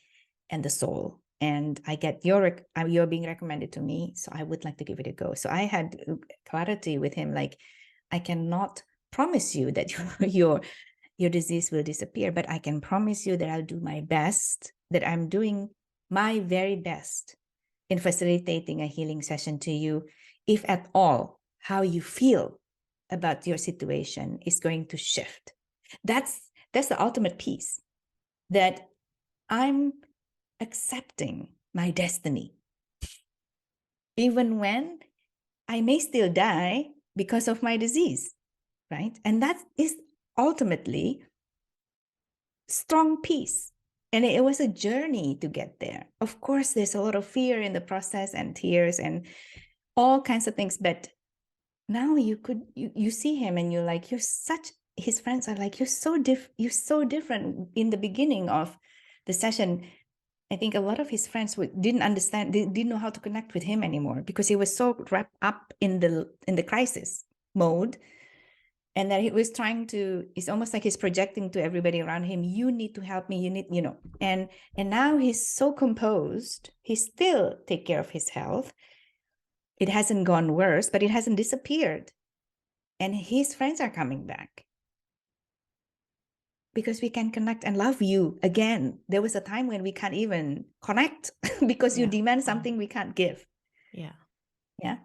[SPEAKER 2] and the soul. And I get you're being recommended to me. So I would like to give it a go. So I had clarity with him, like, I cannot promise you that your disease will disappear, but I can promise you that I'll do my best, that I'm doing my very best in facilitating a healing session to you, if at all, how you feel about your situation is going to shift. That's the ultimate peace, that I'm accepting my destiny, even when I may still die because of my disease, right? And that is ultimately strong peace. And it was a journey to get there. Of course, there's a lot of fear in the process and tears and all kinds of things. But now you see him and you're like, his friends are like, you're so different. In the beginning of the session, I think a lot of his friends didn't understand, they didn't know how to connect with him anymore because he was so wrapped up in the crisis mode. And that he was it's almost like he's projecting to everybody around him, you need to help me, and now he's so composed. He still take care of his health. It hasn't gone worse, but it hasn't disappeared. And his friends are coming back because we can connect and love you again. There was a time when we can't even connect because you demand something we can't give.
[SPEAKER 1] Yeah.
[SPEAKER 2] Yeah.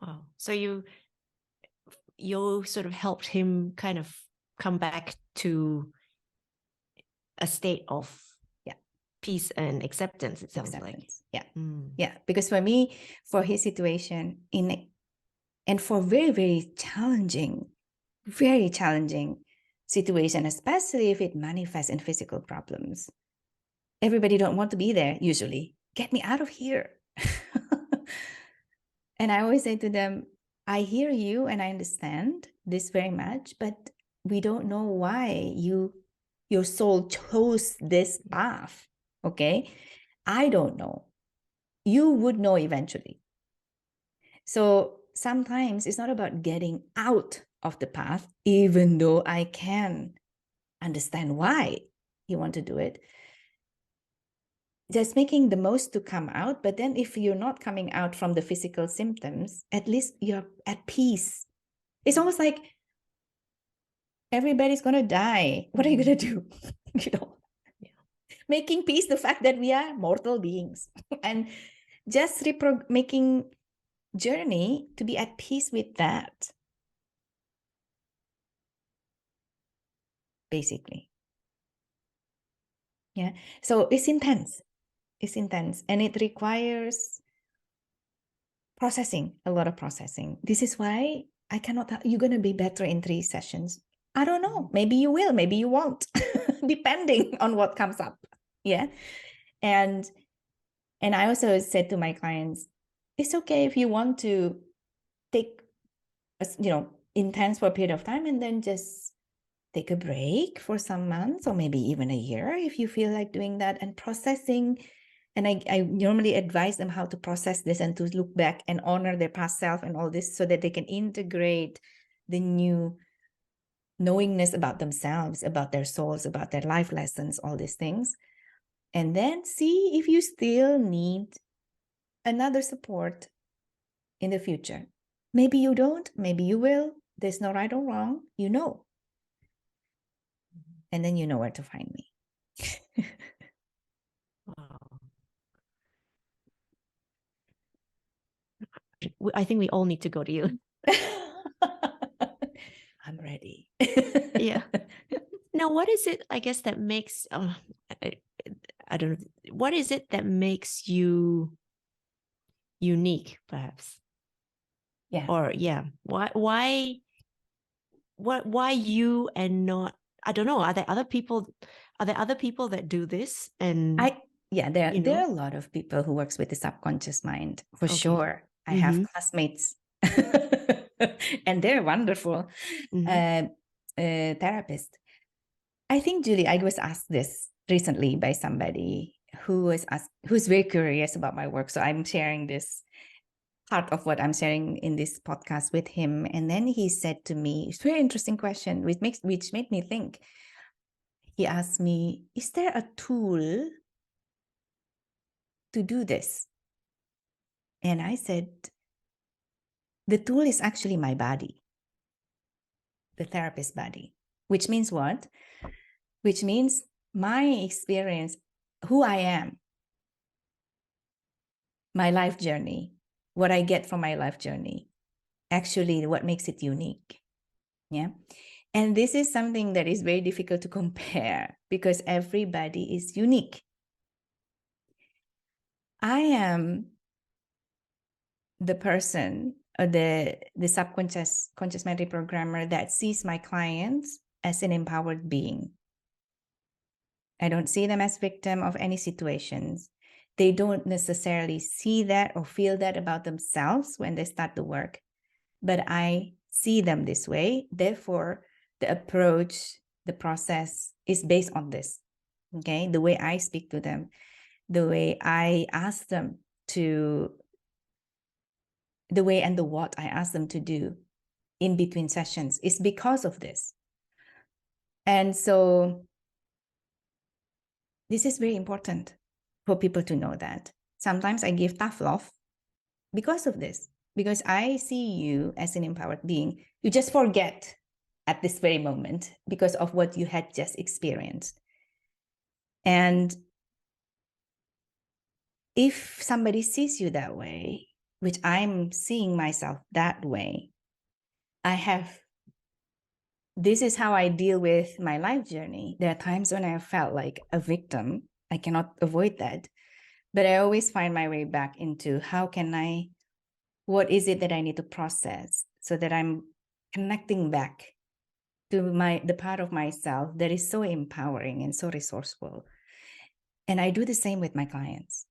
[SPEAKER 1] Wow. So you sort of helped him kind of come back to a state of peace and acceptance, it sounds like.
[SPEAKER 2] Yeah. Yeah. Because for me, for his situation, and for very, very challenging situation, especially if it manifests in physical problems, everybody don't want to be there usually. Get me out of here. And I always say to them, I hear you and I understand this very much, but we don't know why your soul chose this path. Okay. I don't know. You would know eventually. So sometimes it's not about getting out of the path, even though I can understand why you want to do it. Just making the most to come out. But then if you're not coming out from the physical symptoms, at least you're at peace. It's almost like everybody's going to die. What are you going to do? Making peace the fact that we are mortal beings and just making journey to be at peace with that. Basically. Yeah. So it's intense. And it requires processing, a lot of processing. This is why I cannot, you're going to be better in 3 sessions. I don't know. Maybe you will, maybe you won't, depending on what comes up. Yeah. And I also said to my clients, it's okay if you want to take, intense for a period of time and then just take a break for some months or maybe even a year if you feel like doing that and processing. And I normally advise them how to process this and to look back and honor their past self and all this so that they can integrate the new knowingness about themselves, about their souls, about their life lessons, all these things. And then see if you still need another support in the future. Maybe you don't, maybe you will. There's no right or wrong, And then you know where to find me.
[SPEAKER 1] Wow. I think we all need to go to you.
[SPEAKER 2] I'm ready.
[SPEAKER 1] Yeah. Now, what is it, I guess, that makes, I don't know, what is it that makes you unique, perhaps?
[SPEAKER 2] Yeah.
[SPEAKER 1] Or, why why you and not, I don't know, are there other people that do this? And
[SPEAKER 2] there are a lot of people who works with the subconscious mind for sure. I have classmates and they're wonderful therapists. I think, Julie, I was asked this recently by somebody who's very curious about my work. So I'm sharing this part of what I'm sharing in this podcast with him. And then he said to me, it's a very interesting question, which made me think. He asked me, is there a tool to do this? And I said, the tool is actually my body, the therapist body, which means what? Which means my experience, who I am, my life journey, what I get from my life journey, actually what makes it unique. Yeah. And this is something that is very difficult to compare because everybody is unique. I am the person or the subconscious mind reprogrammer that sees my clients as an empowered being. I don't see them as victim of any situations. They don't necessarily see that or feel that about themselves when they start the work, but I see them this way. Therefore, the approach, the process is based on this. Okay, the way I speak to them, the way I ask them to, the way and the what I ask them to do in between sessions is because of this. And so this is very important for people to know that. Sometimes I give tough love because of this, because I see you as an empowered being. You just forget at this very moment because of what you had just experienced. And if somebody sees you that way, which I'm seeing myself that way, this is how I deal with my life journey. There are times when I felt like a victim. I cannot avoid that. But I always find my way back into what is it that I need to process so that I'm connecting back to the part of myself that is so empowering and so resourceful. And I do the same with my clients.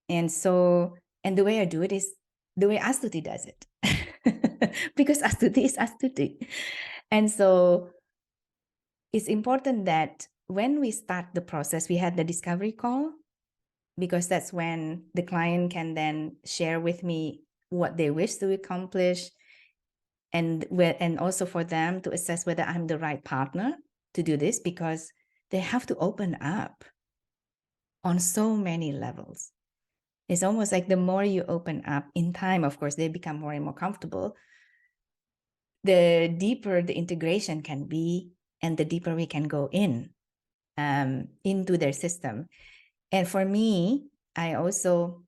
[SPEAKER 2] And the way I do it is the way Astuti does it. Because Astuti is Astuti. And so it's important that when we start the process, we had the discovery call, because that's when the client can then share with me what they wish to accomplish, and also for them to assess whether I'm the right partner to do this, because they have to open up on so many levels. It's almost like the more you open up in time, of course, they become more and more comfortable, the deeper the integration can be, and the deeper we can go into their system. And for me, I also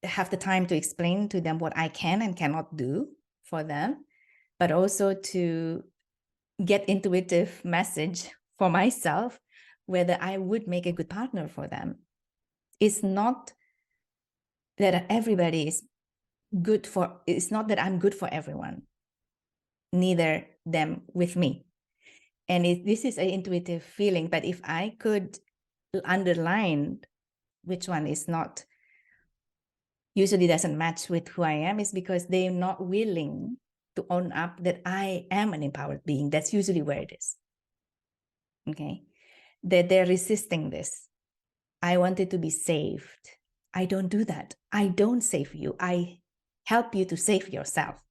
[SPEAKER 2] have the time to explain to them what I can and cannot do for them, but also to get intuitive message for myself whether I would make a good partner for them. It's not that everybody is good for, it's not that I'm good for everyone, neither them with me. And this is an intuitive feeling, but if I could underline which one is not, usually doesn't match with who I am, is because they're not willing to own up that I am an empowered being. That's usually where it is. Okay. That they're resisting this. I wanted to be saved. I don't do that. I don't save you. I help you to save yourself.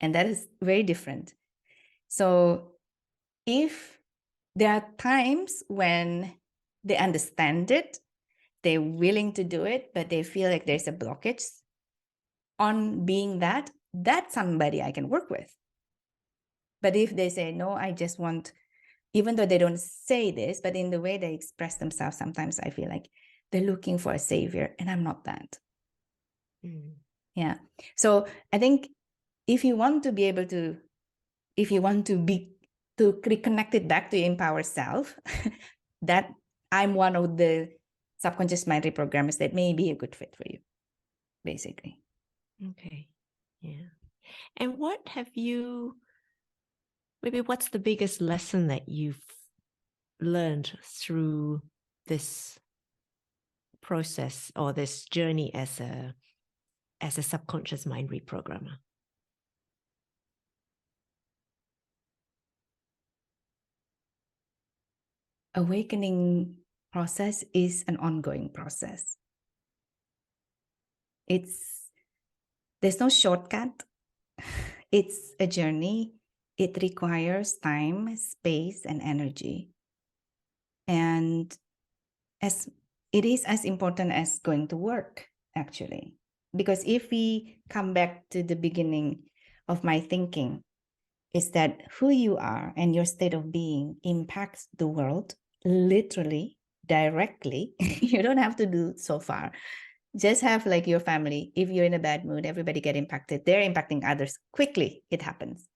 [SPEAKER 2] And that is very different. So if there are times when they understand it, they're willing to do it, but they feel like there's a blockage on being that's somebody I can work with. But if they say, no, I just want, even though they don't say this, but in the way they express themselves, sometimes I feel like they're looking for a savior, and I'm not that. Yeah. So I think if you want to be able to, to reconnect it back to your empowered self, that I'm one of the subconscious mind reprogrammers that may be a good fit for you, basically.
[SPEAKER 1] Okay. Yeah. And what's the biggest lesson that you've learned through this process or this journey as a subconscious mind reprogrammer?
[SPEAKER 2] Awakening process is an ongoing process. There's no shortcut. It's a journey. It requires time, space, and energy. And it is as important as going to work, actually. Because if we come back to the beginning of my thinking, is that who you are and your state of being impacts the world literally, directly. You don't have to do so far. Just have like your family. If you're in a bad mood, everybody get impacted. They're impacting others quickly. It happens.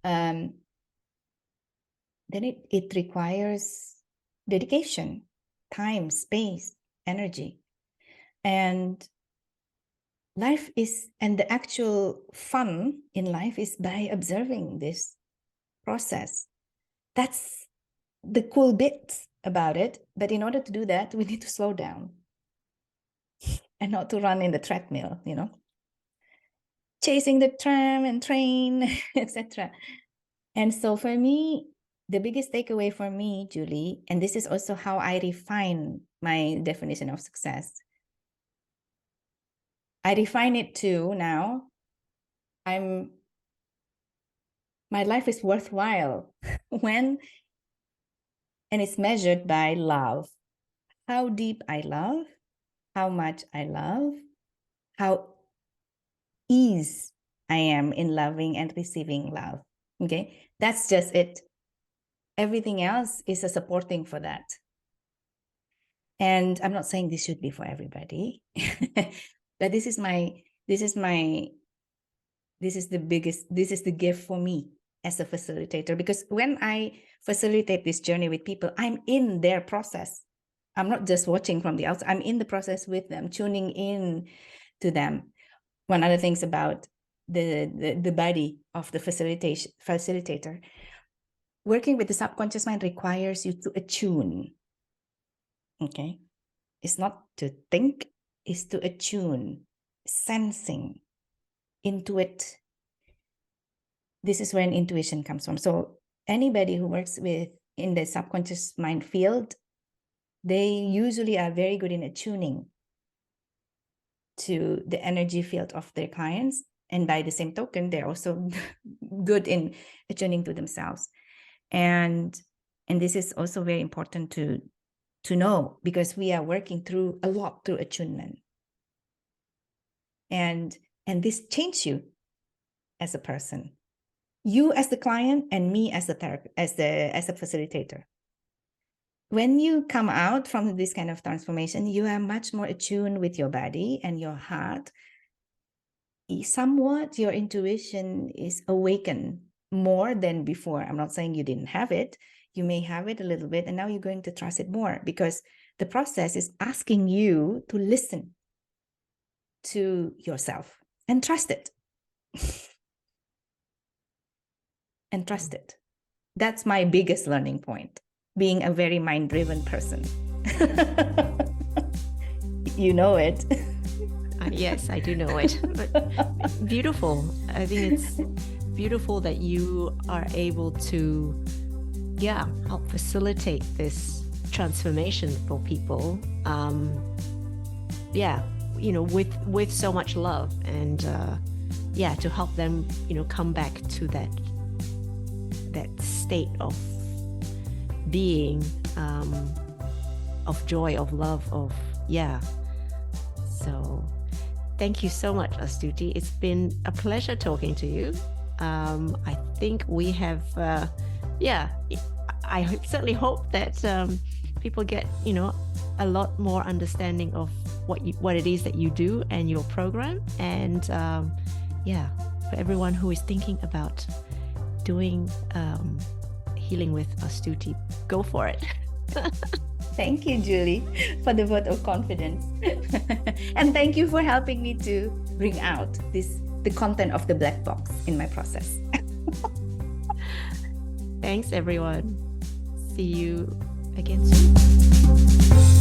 [SPEAKER 2] Then it requires dedication, time, space, energy. And the actual fun in life is by observing this process. That's the cool bits about it. But in order to do that, we need to slow down and not to run in the treadmill, chasing the tram and train, etc. And so for me, the biggest takeaway for me, Julie, and this is also how I refine my definition of success. I refine it to now, my life is worthwhile and it's measured by love. How deep I love, how much I love, how ease I am in loving and receiving love. Okay, that's just it. Everything else is a supporting for that. And I'm not saying this should be for everybody, but this is the gift for me as a facilitator, because when I facilitate this journey with people, I'm in their process. I'm not just watching from the outside. I'm in the process with them, tuning in to them. One other things about the body of the facilitator, working with the subconscious mind requires you to attune. Okay, it's not to think, it's to attune, sensing, intuit. This is where an intuition comes from. So anybody who works in the subconscious mind field, they usually are very good in attuning to the energy field of their clients. And by the same token, they're also good in attuning to themselves. And this is also very important to know, because we are working through attunement. And this changes you as a person, you as the client and me as a therapist, as a facilitator. When you come out from this kind of transformation, you are much more attuned with your body and your heart. Somewhat your intuition is awakened more than before. I'm not saying you didn't have it. You may have it a little bit, and now you're going to trust it more, because the process is asking you to listen to yourself and trust it. And trust it. That's my biggest learning point, being a very mind-driven person. You know it.
[SPEAKER 1] Yes, I do know it. But beautiful. I think it's beautiful that you are able to help facilitate this transformation for people. With so much love, and to help them, come back to that state of being, of joy, of love, So thank you so much, Astuti. It's been a pleasure talking to you. I think we have, I certainly hope that people get, a lot more understanding of what it is that you do and your program. And for everyone who is thinking about doing healing with Astuti, go for it.
[SPEAKER 2] Thank you, Julie, for the vote of confidence. And thank you for helping me to bring out the content of the black box in my process.
[SPEAKER 1] Thanks, everyone. See you again soon.